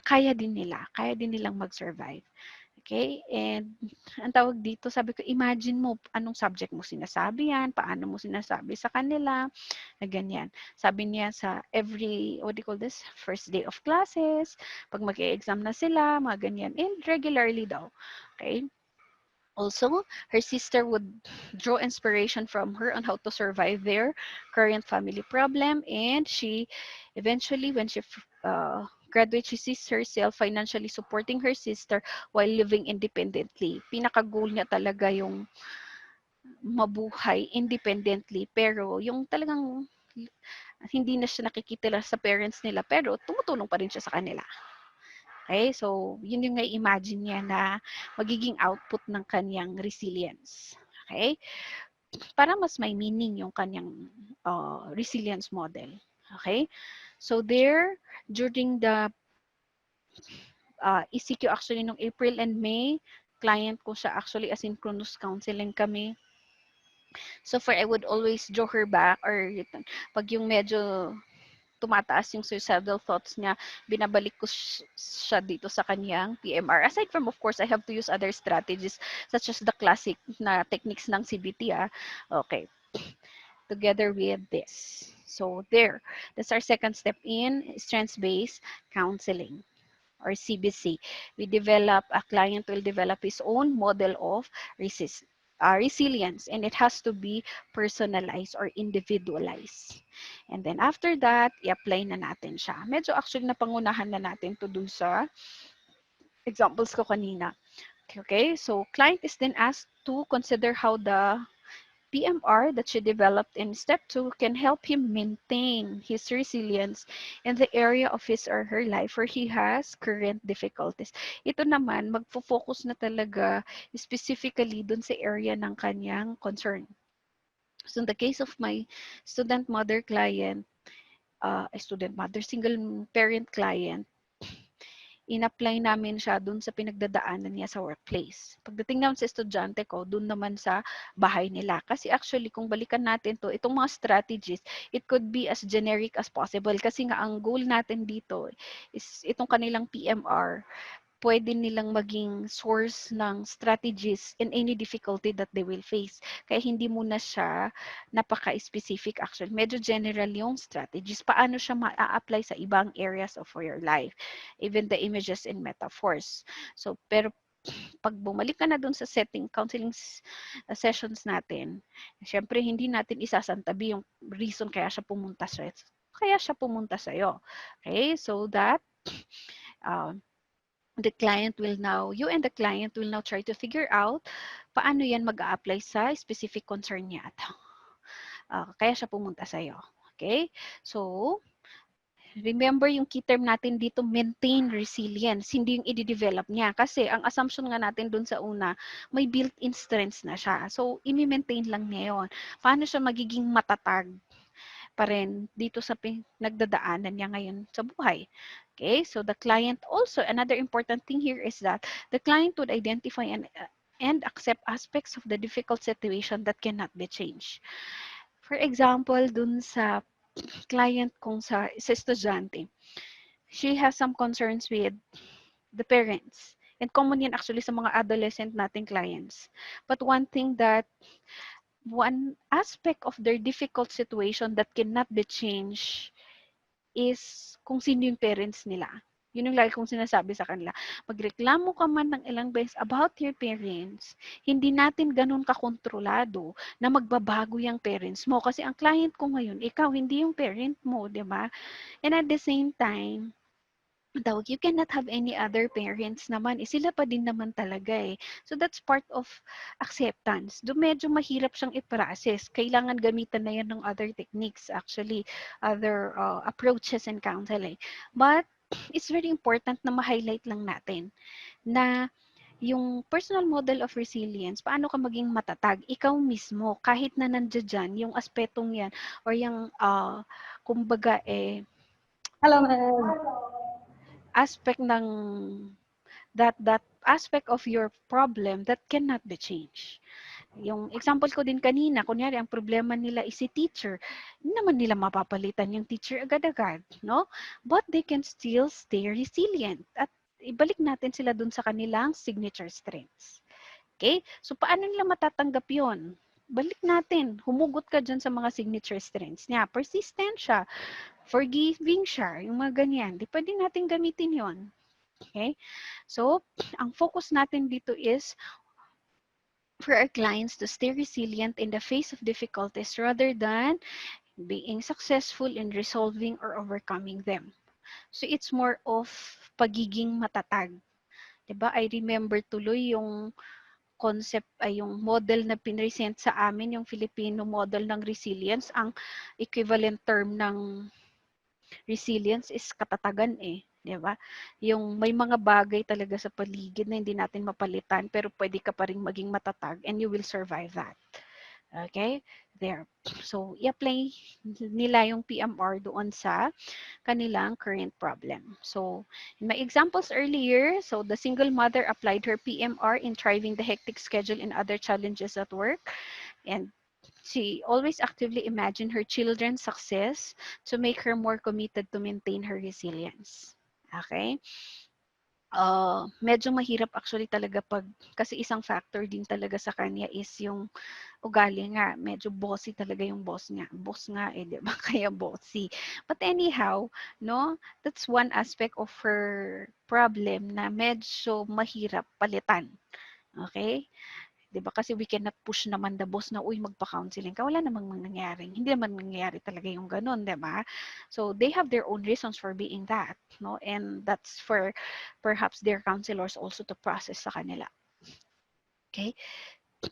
kaya din nilang mag-survive. Okay? And ang tawag dito, sabi ko, imagine mo anong subject mo sinasabi yan, paano mo sinasabi sa kanila, na ganyan. Sabi niya sa what do you call this? First day of classes, pag mag-exam na sila, mga ganyan. And regularly daw. Okay? Also, her sister would draw inspiration from her on how to survive their current family problem. And she, eventually, when she graduates, she sees herself financially supporting her sister while living independently. Pinaka-goal niya talaga yung mabuhay independently. Pero yung talagang hindi na siya nakikitila sa parents nila, pero tumutulong pa rin siya sa kanila. Okay, so yun yung na-imagine niya na magiging output ng kanyang resilience. Okay? para mas may meaning yung kanyang resilience model. Okay? So there, during the ECQ actually nung April and May, client ko siya actually asynchronous counseling kami. So for I would always draw her back or pag yung medyo tumataas yung suicidal thoughts niya, binabalik ko siya dito sa kanyang PMR. Aside from, of course, I have to use other strategies such as the classic na techniques ng CBT. Okay. Together with this. So there, that's our second step in strengths-based counseling or CBC. A client will develop his own model of resilience, and it has to be personalized or individualized. And then after that, i-apply na natin siya. Medyo actually napangunahan na natin to do sa examples ko kanina. Okay, so client is then asked to consider how the PMR that she developed in step 2 can help him maintain his resilience in the area of his or her life where he has current difficulties. Ito naman, magfo-focus na talaga specifically dun sa area ng kanyang concern. So in the case of my student mother client, single parent client, in-apply namin siya dun sa pinagdadaanan niya sa workplace. Pagdating naman sa estudyante ko, dun naman sa bahay nila. Kasi actually, kung balikan natin to, itong mga strategies, it could be as generic as possible. Kasi nga, ang goal natin dito is itong kanilang PMR pwede nilang maging source ng strategies in any difficulty that they will face. Kaya hindi muna siya napaka-specific actually. Medyo general yung strategies. Paano siya ma-apply sa ibang areas of your life. Even the images and metaphors. So, pero pag bumalik ka na dun sa setting, counseling sessions natin, syempre hindi natin isasantabi yung reason kaya siya pumunta sa'yo. Okay? So that uh, you and the client will now try to figure out paano yan mag-a-apply sa specific concern niya at kaya siya pumunta sa'yo. Okay? So, remember yung key term natin dito, maintain resilience, hindi yung i-develop niya. Kasi ang assumption nga natin dun sa una, may built-in strengths na siya. So, i-maintain lang niya yun. Paano siya magiging matatag pa rin dito sa nagdadaanan niya ngayon sa buhay. Okay, so the client also, another important thing here is that the client would identify and accept aspects of the difficult situation that cannot be changed. For example, dun sa client kong sa estudyante, she has some concerns with the parents. And common yan actually sa mga adolescent nating clients. But one aspect of their difficult situation that cannot be changed is kung sino yung parents nila. Yun yung lagi kong sinasabi sa kanila. Magreklamo ka man ng ilang beses about your parents, hindi natin ganun kakontrolado na magbabago yung parents mo. Kasi ang client ko ngayon, ikaw, hindi yung parent mo, di ba? And at the same time, you cannot have any other parents naman. Sila pa din naman talaga eh. So that's part of acceptance. Do medyo mahirap siyang i-process. Kailangan gamitan na yan ng other techniques actually, other approaches in counseling. But it's very important na ma-highlight lang natin na yung personal model of resilience, paano ka maging matatag? Ikaw mismo, kahit na nandiyan dyan, yung aspetong yan, or yung, kumbaga Hello, ma'am. aspect ng that aspect of your problem that cannot be changed. Yung example ko din kanina, kunyari ang problema nila is si teacher. Hindi naman nila mapapalitan yung teacher agad-agad, no? But they can still stay resilient. At ibalik natin sila dun sa kanilang signature strengths. Okay? So paano nila matatanggap yon? Balik natin. Humugot ka dyan sa mga signature strengths niya. Persistent siya. Forgiving siya. Yung mga ganyan. Di pwede natin gamitin yon. Okay? So, ang focus natin dito is for our clients to stay resilient in the face of difficulties rather than being successful in resolving or overcoming them. So, it's more of pagiging matatag. Diba? I remember tuloy yung concept ay yung model na pinresent sa amin, yung Filipino model ng resilience. Ang equivalent term ng resilience is katatagan eh. Di ba? Yung may mga bagay talaga sa paligid na hindi natin mapalitan pero pwede ka pa rin maging matatag and you will survive that. Okay? There. So, i-apply nila yung PMR doon sa kanilang current problem. So, in my examples earlier, so the single mother applied her PMR in thriving the hectic schedule and other challenges at work. And she always actively imagined her children's success to make her more committed to maintain her resilience. Okay? Medyo mahirap actually talaga pag, kasi isang factor din talaga sa kanya is yung ugali nga, medyo bossy talaga yung boss niya. Boss nga eh, di ba? Kaya bossy. But anyhow, no, that's one aspect of her problem na medyo mahirap palitan. Okay? 'Di ba kasi we cannot push naman the boss na, uy, magpa-counseling ka. Wala namang nangyayari. Hindi naman nangyayari talaga yung ganun, 'di ba? So, they have their own reasons for being that, no? And that's for perhaps their counselors also to process sa kanila. Okay?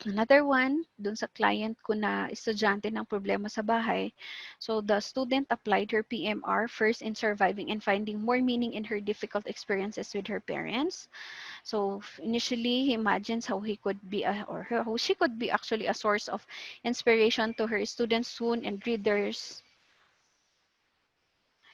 Another one, dun sa client ko na estudyante ng problema sa bahay. So, the student applied her PMR first in surviving and finding more meaning in her difficult experiences with her parents. So, initially, he imagines how he could be, how she could be actually a source of inspiration to her students soon and readers,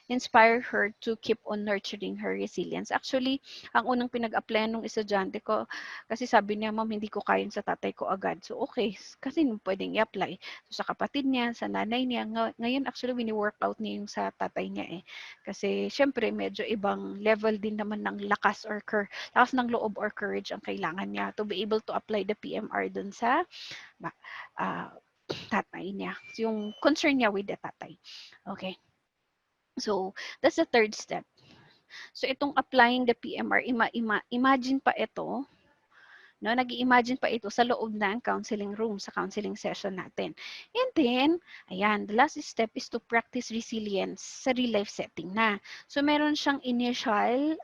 inspire her to keep on nurturing her resilience. Actually, ang unang pinag-applyan ng estudyante ko, kasi sabi niya, ma'am, hindi ko kayang sa tatay ko agad. So, okay, kasi pwedeng i-apply. So, sa kapatid niya, sa nanay niya, ngayon actually, wini-work out niya yung sa tatay niya eh. Kasi, syempre, medyo ibang level din naman ng lakas lakas ng loob or courage ang kailangan niya to be able to apply the PMR dun sa uh, tatay niya. Yung concern niya with the tatay. Okay. So, that's the third step. So, itong applying the PMR, imagine pa ito, no? Nag-imagine pa ito sa loob ng counseling room, sa counseling session natin. And then, ayan, the last step is to practice resilience sa real life setting na. So, meron siyang initial,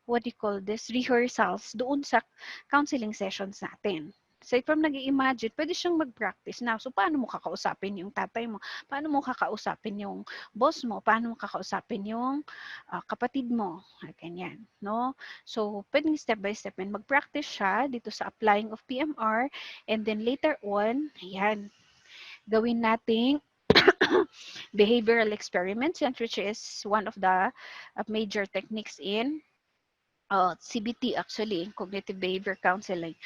what do you call this, rehearsals doon sa counseling sessions natin. So, from nag-i-imagine, pwede siyang mag-practice na. So, paano mo kakausapin yung tatay mo? Paano mo kakausapin yung boss mo? Paano mo kakausapin yung kapatid mo? Ganyan, no? So, pwedeng step by step. And mag-practice siya dito sa applying of PMR. And then later on, ayan, gawin nating behavioral experiments, which is one of the major techniques in CBT actually, cognitive behavior counseling.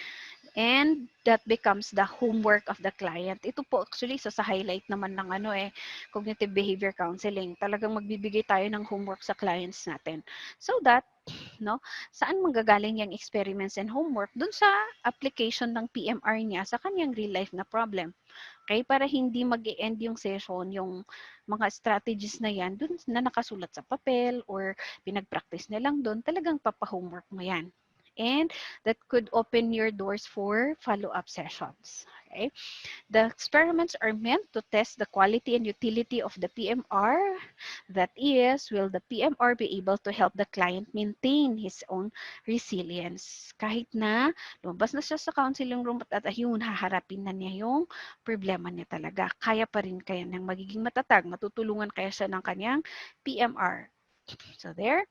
And that becomes the homework of the client. Ito po actually sa highlight naman ng cognitive behavior counseling. Talagang magbibigay tayo ng homework sa clients natin. So that, no, saan manggagaling yung experiments and homework? Dun sa application ng PMR niya sa kanyang real life na problem. Okay? Para hindi mag-e-end yung session, yung mga strategies na yan, dun na nakasulat sa papel or pinag-practice na lang dun, talagang papa-homework mo yan. And that could open your doors for follow-up sessions. Okay? The experiments are meant to test the quality and utility of the PMR. That is, will the PMR be able to help the client maintain his own resilience? Kahit na lumabas na siya sa counseling room at ayun, haharapin na niya yung problema niya talaga. Kaya pa rin kaya niyang magiging matatag. Matutulungan kaya siya ng kanyang PMR. So there,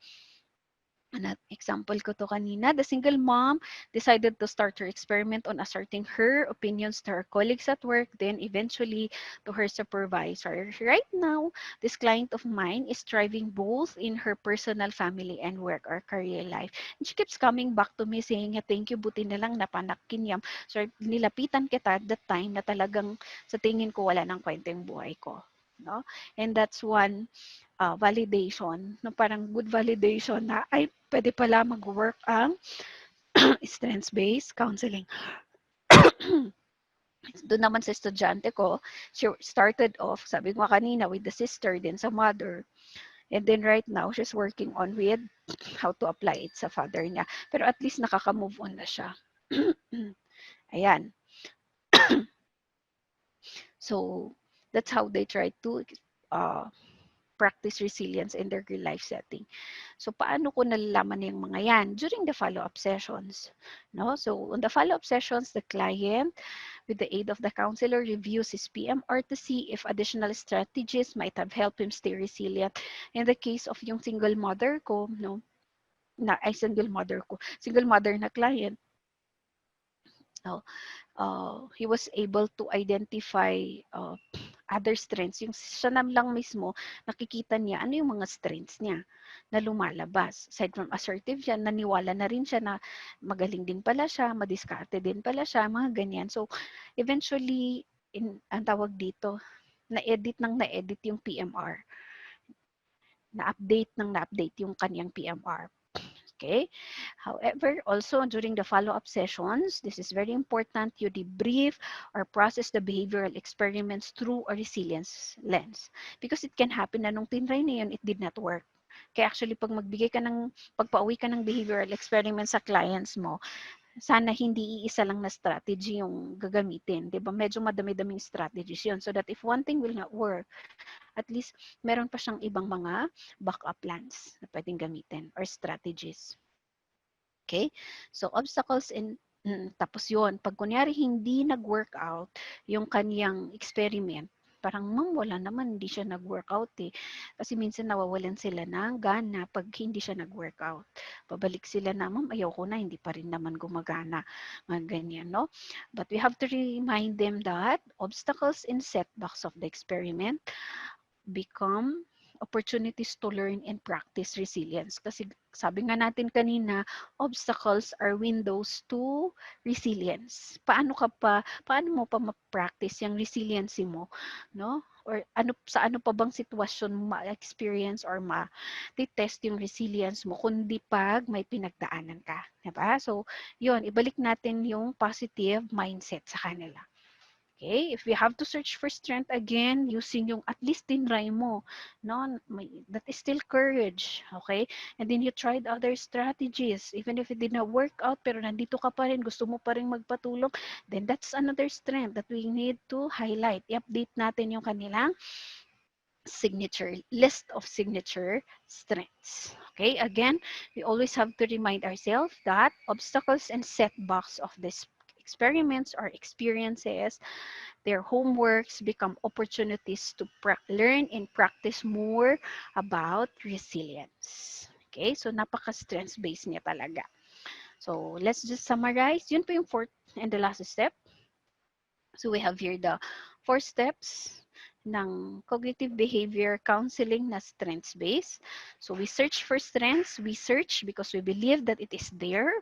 an example ko to kanina, the single mom decided to start her experiment on asserting her opinions to her colleagues at work, then eventually to her supervisor. Right now, this client of mine is thriving both in her personal, family, and work or career life. And she keeps coming back to me saying, thank you, buti na lang napanakinyam. So, nilapitan kita at that time na talagang sa tingin ko wala nang kwenta yung buhay ko. No? And that's one validation, no, parang good validation na ay pwede pala mag-work ang strengths-based counseling. Doon naman sa estudyante ko, she started off, sabi ko kanina, with the sister, then sa mother. And then right now, she's working on with how to apply it sa father niya. Pero at least nakaka-move on na siya. Ayan. So, that's how they try to uh, practice resilience in their real life setting. So, paano ko nalalaman yung mga yan? During the follow-up sessions. No? So, on the follow-up sessions, the client, with the aid of the counselor, reviews his PMR to see if additional strategies might have helped him stay resilient. In the case of yung single mother ko, no, single mother na client, So, he was able to identify other strengths. Yung siya na lang mismo, nakikita niya ano yung mga strengths niya na lumalabas. Aside from assertive siya, naniwala na rin siya na magaling din pala siya, madiskarte din pala siya, mga ganyan. So, eventually, ang tawag dito, na-edit yung PMR. Na-update yung kanyang PMR. Okay? However, also during the follow-up sessions, this is very important, you debrief or process the behavioral experiments through a resilience lens. Because it can happen na nung tinry na yun, it did not work. Kaya actually, pagpauwi ka ng behavioral experiment sa clients mo, sana hindi iisa lang na strategy yung gagamitin. Diba? Medyo madami-daming strategies yun. So that if one thing will not work, at least meron pa siyang ibang mga backup plans na pwedeng gamitin or strategies. Okay? So, obstacles in tapos yun, pag kunyari hindi nag-workout yung kaniyang experiment, parang wala naman, hindi siya nag-workout eh. Kasi minsan nawawalan sila ng gana pag hindi siya nag-workout. Pabalik sila na, ma'am, ayoko na, hindi pa rin naman gumagana. Mga ganyan, no? But we have to remind them that obstacles and setbacks of the experiment become opportunities to learn and practice resilience. Kasi sabi nga natin kanina, obstacles are windows to resilience. Paano mo pa ma-practice yung resiliency mo, no? Or sa ano pa bang sitwasyon ma-experience or ma-test yung resilience mo kundi pag may pinagdaanan ka, 'di ba? So, 'yun, ibalik natin yung positive mindset sa kanila. Okay, if we have to search for strength again, using yung at least tinry mo, no, that is still courage, okay? And then you tried other strategies, even if it did not work out, pero nandito ka pa rin, gusto mo pa rin magpatulong, then that's another strength that we need to highlight. I-update natin yung kanilang list of signature strengths. Okay, again, we always have to remind ourselves that obstacles and setbacks of these experiments or experiences, their homeworks become opportunities to learn and practice more about resilience. Okay, so napaka-strengths-based niya talaga. So let's just summarize. Yun po yung fourth and the last step. So we have here the 4 steps ng cognitive behavior counseling na strengths-based. So we search for strengths. We search because we believe that it is there.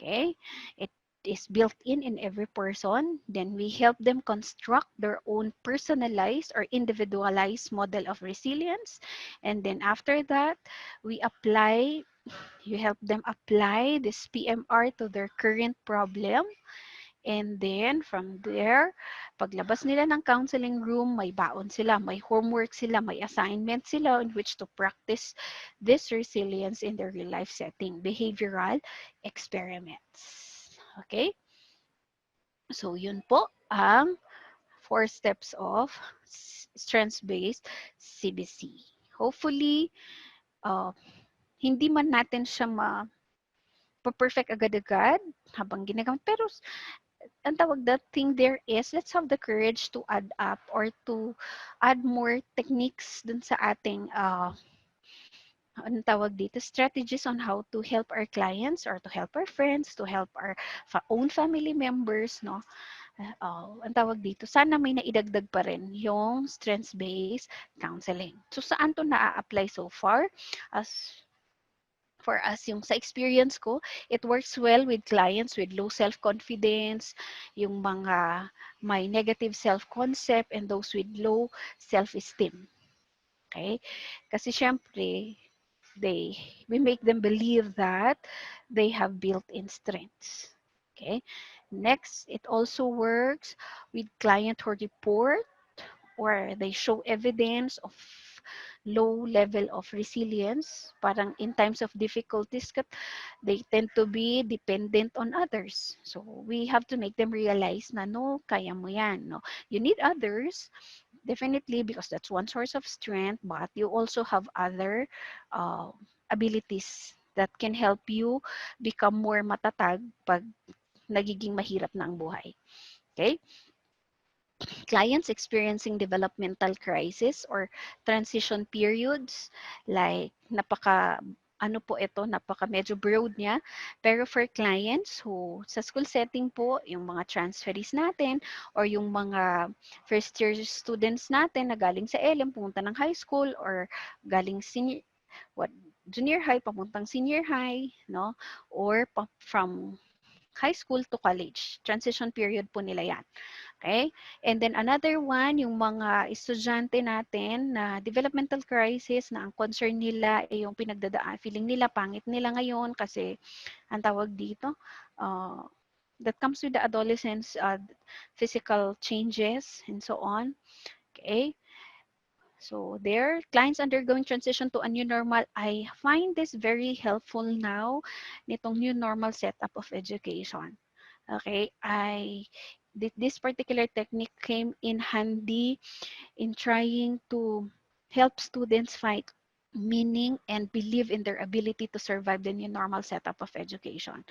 Okay, it is built in every person. Then we help them construct their own personalized or individualized model of resilience. And then after that, you help them apply this PMR to their current problem. And then, from there, paglabas nila ng counseling room, may baon sila, may homework sila, may assignment sila in which to practice this resilience in their real life setting, behavioral experiments. Okay? So, yun po ang 4 steps of strengths-based CBC. Hopefully, uh, hindi man natin siya perfect agad-agad habang ginagamit. Pero ang tawag that thing there is, let's have the courage to add up or to add more techniques dun sa ating, anong tawag dito, strategies on how to help our clients or to help our friends, to help our own family members, no? Ang tawag dito, sana may naidagdag pa rin yung strengths-based counseling. So, saan to na-apply so far? For us, yung sa experience ko, it works well with clients with low self-confidence, yung mga may negative self-concept, and those with low self-esteem. Okay? Kasi syempre, we make them believe that they have built-in strengths. Okay? Next, it also works with client who report or they show evidence of low level of resilience. Parang in times of difficulties, they tend to be dependent on others. So we have to make them realize na no, kaya mo yan. No? You need others, definitely, because that's one source of strength, but you also have other abilities that can help you become more matatag pag nagiging mahirap na ang buhay. Okay? Clients experiencing developmental crisis or transition periods, like ano po ito, medyo broad niya. Pero for clients who sa school setting po, yung mga transferees natin or yung mga first year students natin na galing sa LM, pumunta ng high school or galing what, junior high, papuntang senior high, no? Or from high school to college. Transition period po nila yan. Okay? And then another one, yung mga estudyante natin na developmental crisis na ang concern nila ay yung feeling nila, pangit nila ngayon kasi ang tawag dito, uh, that comes with the adolescence, physical changes and so on. Okay? So their clients undergoing transition to a new normal, I find this very helpful now nitong new normal setup of education. Okay, this particular technique came in handy in trying to help students find meaning and believe in their ability to survive the new normal setup of education.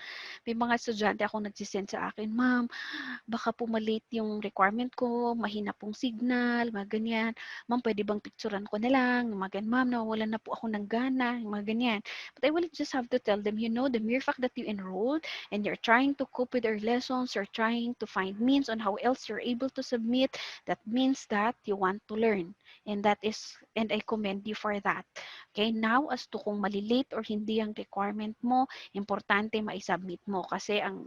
May mga estudyante ako nagsisend sa akin, ma'am, baka po malate yung requirement ko, mahina pong signal, mga ganyan. Ma'am, pwede bang picturean ko na lang? Mga ganyan, ma'am, nawawalan na po ako ng gana, mga ganyan. But I will just have to tell them, the mere fact that you enrolled and you're trying to cope with your lessons, you're trying to find means on how else you're able to submit, that means that you want to learn. And I commend you for that. Okay, now as to kung malilate or hindi ang requirement mo, importante ma-submit mo kasi ang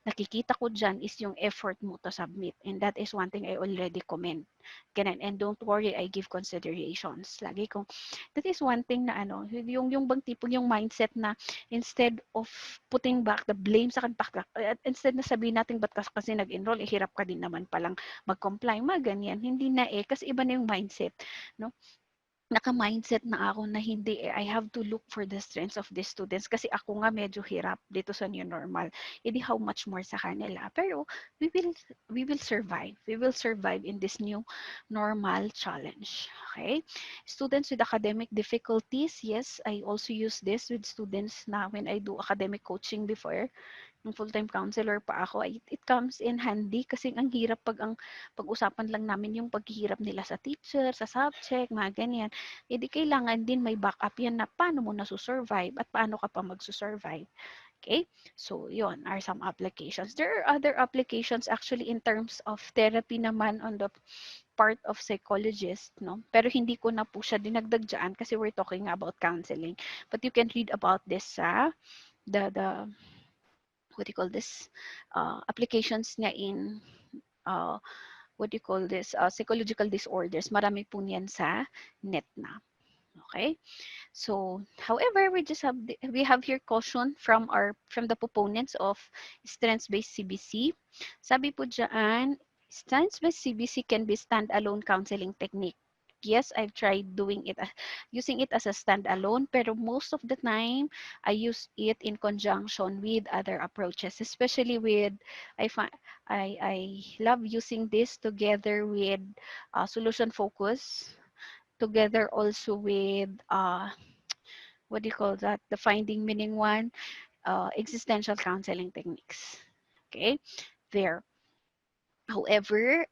nakikita ko dyan is yung effort mo to submit. And that is one thing I already commend. Ganun. And don't worry, I give considerations. Lagi kong, that is one thing na yung bang tipong yung mindset na instead of putting back the blame sa akin, instead na sabihin natin, ba't kasi nag-enroll, hirap ka din naman palang mag-comply, ganyan. Hindi na kasi iba na yung mindset. No? Naka-mindset na ako na hindi I have to look for the strengths of the students kasi ako nga medyo hirap dito sa new normal. Hindi how much more sa kanila. Pero we will survive. We will survive in this new normal challenge. Okay? Students with academic difficulties, yes, I also use this with students na when I do academic coaching before nung full-time counselor pa ako, it comes in handy kasi ang hirap ang pag-usapan lang namin yung paghihirap nila sa teacher, sa subject, mga ganyan. E di kailangan din may backup yan na paano mo nasusurvive at paano ka pa magsusurvive. Okay? So, yon are some applications. There are other applications actually in terms of therapy naman on the part of psychologist, no? Pero hindi ko na po siya dinagdag dyan kasi we're talking about counseling. But you can read about this sa the what do you call this, applications niya in uh, what do you call this, psychological disorders. Marami po niyan sa net na. Okay? So, however, we have here caution from the proponents of strengths-based CBC. Sabi po diyan, strengths-based CBC can be standalone counseling technique. Yes, I've tried using it as a standalone, pero most of the time, I use it in conjunction with other approaches, especially with, I find, I love using this together with solution focus, together also with what do you call that? The finding meaning one, existential counseling techniques. Okay, there. However,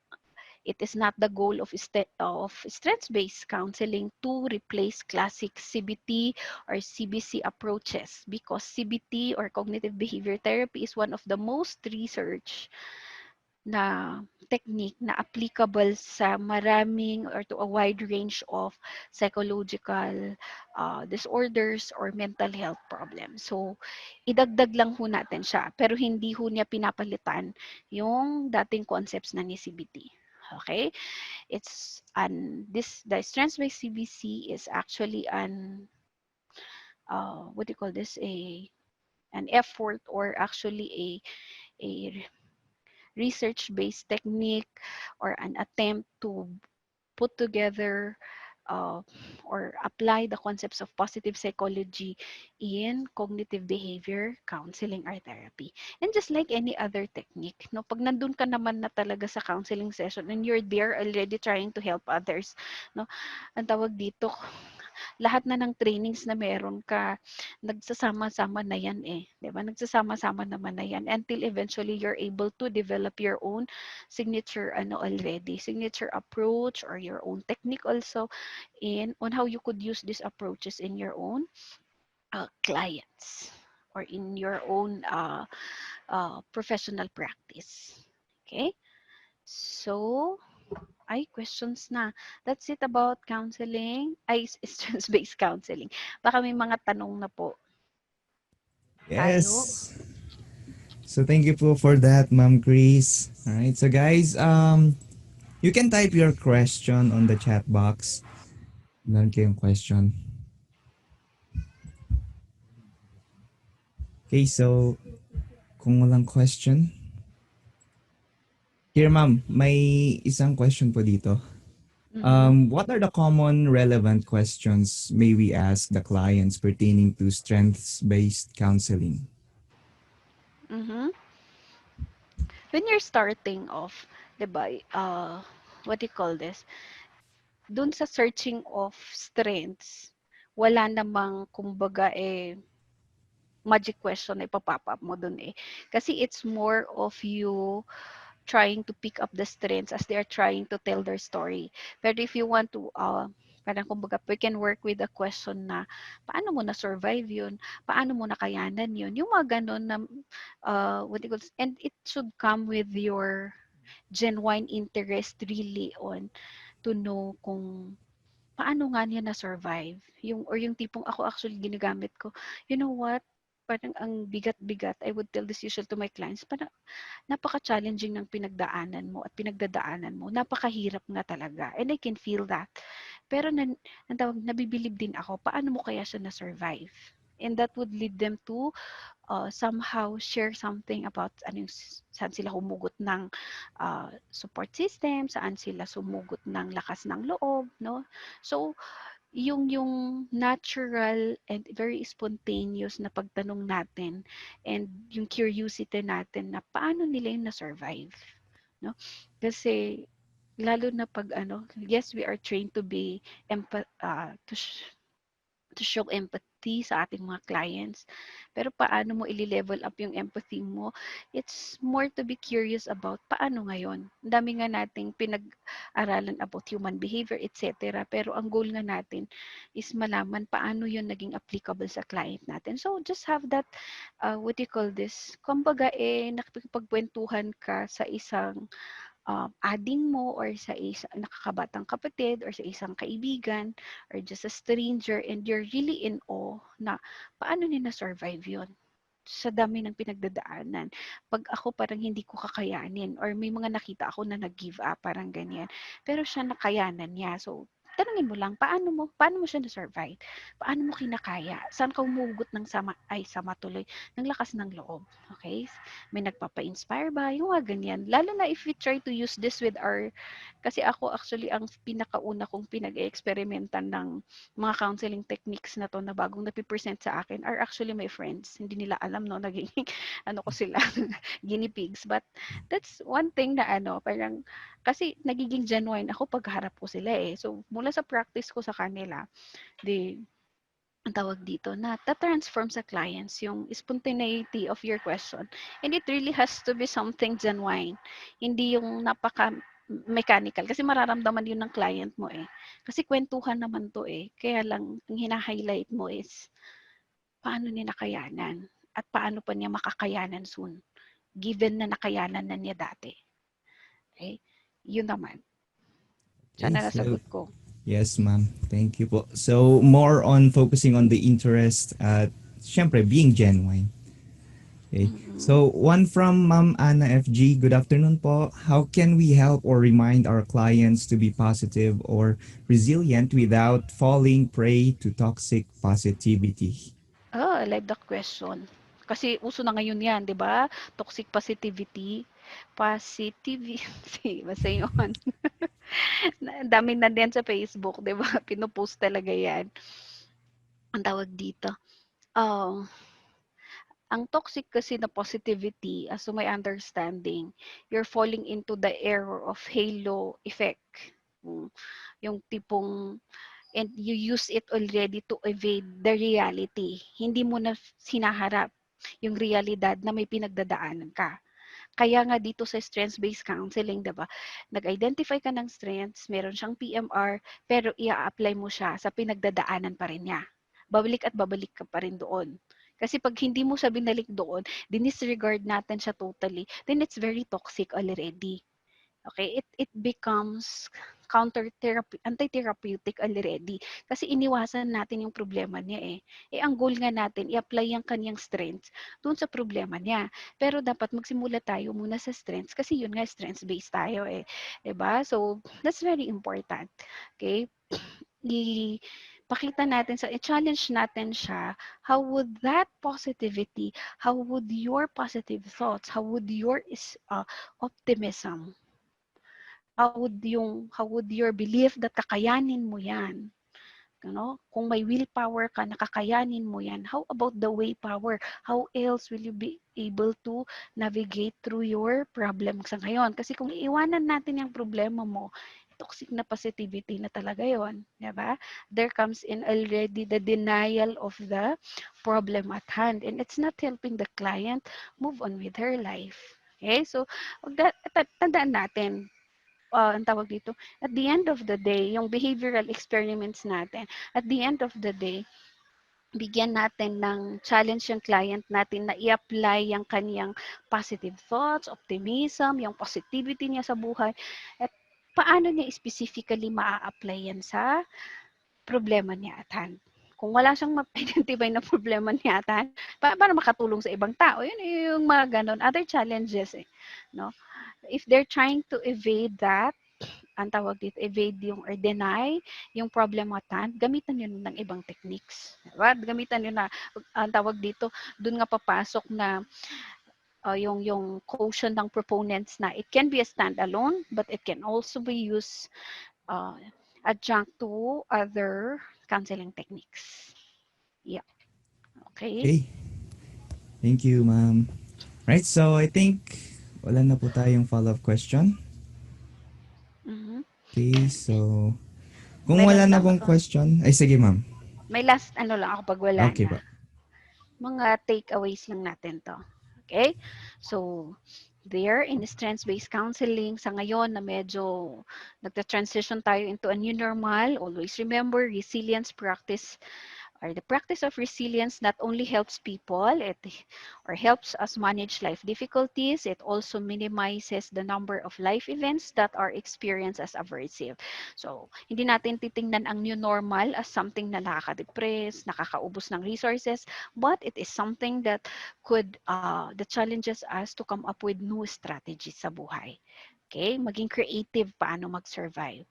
it is not the goal of strengths-based counseling to replace classic CBT or CBC approaches because CBT or cognitive behavior therapy is one of the most researched na technique na applicable sa maraming or to a wide range of psychological disorders or mental health problems. So, idagdag lang ho natin siya, pero hindi ho niya pinapalitan yung dating concepts na ni CBT. Okay? The strengths-based CBC is actually what do you call this, an effort or actually a research-based technique or an attempt to put together or apply the concepts of positive psychology in cognitive behavior counseling or therapy. And just like any other technique, no, pag nandun ka naman na talaga sa counseling session and you're there already trying to help others, no, ang tawag dito, lahat na ng trainings na meron ka, nagsasama-sama na yan eh. Di ba? Nagsasama-sama naman na yan until eventually you're able to develop your own signature signature approach or your own technique also on how you could use these approaches in your own clients or in your own professional practice. Okay? So, ay, questions na. That's it about counseling. Ay, stress-based counseling. Baka may mga tanong na po tayo. Yes. So thank you po for that, Ma'am Chris. All right. So guys, you can type your question on the chat box. Meron kayong question. Okay, so kung walang question, here ma'am, may isang question po dito. Mhm. What are the common relevant questions may we ask the clients pertaining to strengths-based counseling? Mhm. When you're starting off, 'di ba? What do you call this? Doon sa searching of strengths, wala namang kumbaga magic question na ipapop up mo dun eh. Kasi it's more of you trying to pick up the strengths as they are trying to tell their story. But if you want to, parang kumbaga, we can work with a question na, paano mo na-survive yun? Paano mo nakayanan yun? Yung mga ganon na, what do you call this? And it should come with your genuine interest really on to know kung paano nga niya na-survive. Yung tipong ako actually ginagamit ko, you know what? Parang ang bigat-bigat. I would tell this usually to my clients. Parang napaka-challenging ng pinagdaanan mo at pinagdadaanan mo. Napakahirap nga talaga. And I can feel that. Pero nabibilib din ako, paano mo kaya siya na-survive? And that would lead them to somehow share something about saan sila humugot ng support system, saan sila sumugot ng lakas ng loob, no? So, yung natural and very spontaneous na pagtanong natin and yung curiosity natin na paano nila yung na-survive, no? Kasi lalo na pag yes, we are trained to be to show empathy sa ating mga clients. Pero paano mo ili-level up yung empathy mo? It's more to be curious about paano ngayon. Ang dami nga nating pinag-aralan about human behavior, etc. Pero ang goal nga natin is malaman paano yun naging applicable sa client natin. So, just have that, what do you call this? Kumbaga, nakipagkwentuhan ka sa isang adding mo or sa isang nakakabatang kapatid or sa isang kaibigan or just a stranger and you're really in awe na paano niya na-survive yun sa dami ng pinagdadaanan. Pag ako parang hindi ko kakayanin or may mga nakita ako na nag-give up, parang ganyan. Pero siya nakayanan niya. So, tanungin mo lang, paano mo siya na-survive? Paano mo kinakaya? Saan ka humugot ng sama tuloy, ng lakas ng loob? Okay? May nagpapa-inspire ba? Yung mga ganyan. Lalo na if we try to use this with kasi ako actually ang pinakauna kong pinag-experimentan ng mga counseling techniques na to na bagong napipresent sa akin are actually my friends. Hindi nila alam, no, naging, ko sila, guinea pigs. But that's one thing na parang, kasi nagiging genuine ako pag harap ko sila eh. So, mula sa practice ko sa kanila, the ang tawag dito, na ta-transform sa clients yung spontaneity of your question. And it really has to be something genuine. Hindi yung mechanical. Kasi mararamdaman yun ng client mo eh. Kasi kwentuhan naman to eh. Kaya lang, ang hina-highlight mo is, paano niya nakayanan? At paano pa niya makakayanan soon? Given na nakayanan na niya dati. Okay? Yun naman. Okay, Sana so nasagot ko. yes, ma'am. Thank you po. So more on focusing on the interest at syempre being genuine. Okay. Mm-mm. So one from Ma'am Anna FG. Good afternoon po. How can we help or remind our clients to be positive or resilient without falling prey to toxic positivity? Oh, I like the question. Kasi uso na ngayon yan, di ba? Toxic positivity. Positivity. Basta yun. Ang dami na din sa Facebook, di ba? Pinupost talaga yan. Ang tawag dito. Oh, ang toxic kasi na positivity, as to my understanding, you're falling into the error of halo effect. Mm. Yung tipong and you use it already to evade the reality. Hindi mo na sinaharap yung realidad na may pinagdadaanan ka. Kaya nga dito sa strengths-based counseling, 'di ba? Nag-identify ka ng strengths, meron siyang PMR, pero ia-apply mo siya sa pinagdadaanan pa rin niya. babalik at babalik ka pa rin doon. Kasi pag hindi mo siya binalik doon, dinisregard natin siya totally, then it's very toxic already. Okay, it becomes anti-therapeutic already. Kasi iniwasan natin yung problema niya eh. Ang goal nga natin, i-apply yung kanyang strengths doon sa problema niya. Pero dapat magsimula tayo muna sa strengths kasi yun nga, strengths-based tayo eh. 'Di ba? So, that's very important. Okay? Pakita natin i-challenge natin siya, how would that positivity, how would your positive thoughts, how would your optimism, how would your belief that kakayanin mo yan, kung may willpower ka, nakakayanin mo yan. How about the way power? How else will you be able to navigate through your problem sa ngayon? Kasi kung iiwanan natin yung problema mo, toxic na positivity na talaga yon, diba? There comes in already the denial of the problem at hand, and it's not helping the client move on with her life. Okay, so tandaan natin, ang tawag dito, at the end of the day, yung behavioral experiments natin, at the end of the day, bigyan natin ng challenge yung client natin na i-apply yung kaniyang positive thoughts, optimism, yung positivity niya sa buhay, at paano niya specifically maa-apply yan sa problema niya at hand. Kung wala siyang ma-identify na problema niya at hand, paano makatulong sa ibang tao? Yun yung mga ganon, other challenges eh. No? If they're trying to evade that, ang tawag dito, evade yung or deny yung problem at hand, gamitan nyo ng ibang techniques. Diba? Gamitan nyo na, ang tawag dito, dun nga papasok na yung quotient ng proponents na it can be a standalone, but it can also be used uh, adjunct to other counseling techniques. Yeah. Okay. Okay. Thank you, ma'am. Right, so I think wala na po tayong follow-up question. Mm-hmm. Okay, so kung Meron wala na lang pong ako. question, ay sige ma'am. May last lang ako pag wala Okay na. ba? Mga takeaways lang natin to. Okay? So, there in strengths-based counseling, sa ngayon na medyo nagta-transition tayo into a new normal, always remember, resilience practice or the practice of resilience not only helps people or helps us manage life difficulties, it also minimizes the number of life events that are experienced as aversive. So, hindi natin titingnan ang new normal as something na nakaka-depress, nakakaubos ng resources, but it is something that that challenges us to come up with new strategies sa buhay. Okay? Maging creative paano mag-survive.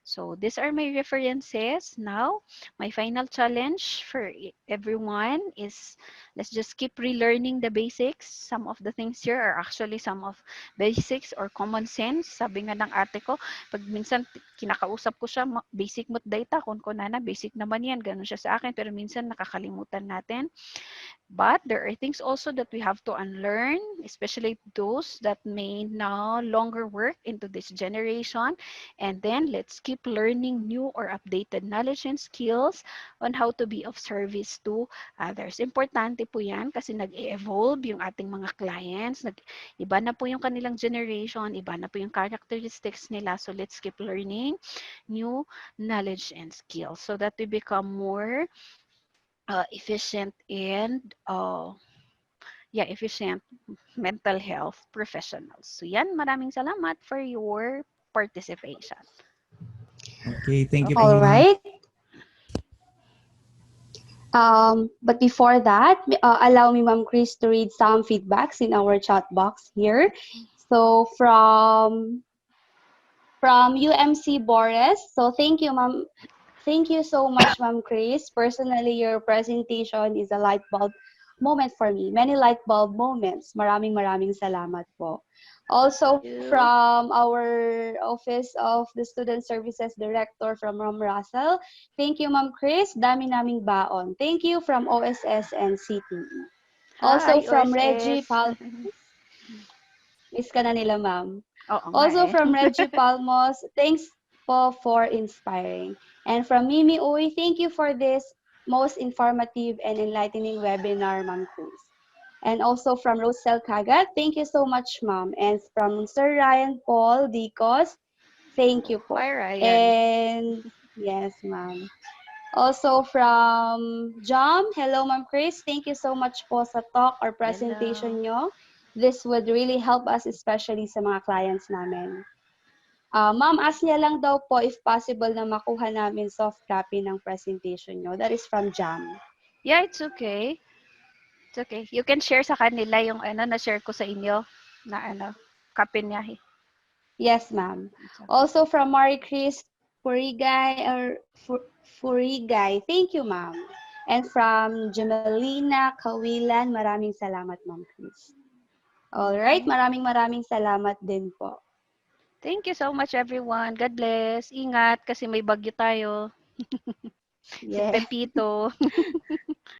So these are my references. Now, my final challenge for everyone is let's just keep relearning the basics. Some of the things here are actually some of basics or common sense. Sabi nga ng ate ko, pag minsan kinakausap ko siya, basic mo't data, kun na basic naman yan, ganun siya sa akin, pero minsan nakakalimutan natin. But there are things also that we have to unlearn, especially those that may no longer work into this generation. And then let's keep learning new or updated knowledge and skills on how to be of service to others. Importante po yan kasi nag-evolve yung ating mga clients. Iba na po yung kanilang generation, iba na po yung characteristics nila. So let's keep learning new knowledge and skills so that we become more efficient and efficient mental health professionals. So yan, maraming salamat for your participation. Okay, thank you Okay. po All ma'am. right. But before that, allow me, Ma'am Chris, to read some feedbacks in our chat box here. So from UMC Boris. So thank you, Ma'am. Thank you so much, Ma'am Chris. Personally, your presentation is a light bulb moment for me. Many light bulb moments. Maraming salamat po. Also from our Office of the Student Services Director from Rom Russell. Thank you, Ma'am Chris. Dami naming baon. Thank you from OSS and CTE. Also Hi, from Reggie OSS. Palmos. Miss ka na nila, ma'am. Oo nga Also eh. from Reggie Palmos, thanks po for inspiring. And from Mimi Uy, thank you for this most informative and enlightening webinar, Ma'am Cruz. And also from Rosel Kagat, thank you so much, ma'am. And from Sir Ryan Paul Dicos, thank you po. Hi, Ryan. And yes, ma'am. Also from Jam, hello Ma'am Chris, thank you so much po sa talk or Hello. presentation nyo. This would really help us especially sa mga clients namin. Ma'am, ask niya lang daw po if possible na makuha namin soft copy ng presentation nyo. That is from Jam. Yeah, it's okay. It's okay. You can share sa kanila yung na-share ko sa inyo na copy niya. Yes, ma'am. It's okay. Also from Maricris Furigay. Thank you, ma'am. And from Jamelina Kawilan, maraming salamat, Ma'am Chris. All right, maraming salamat din po. Thank you so much, everyone. God bless. Ingat kasi may bagyo tayo. Si Yeah. Pepito.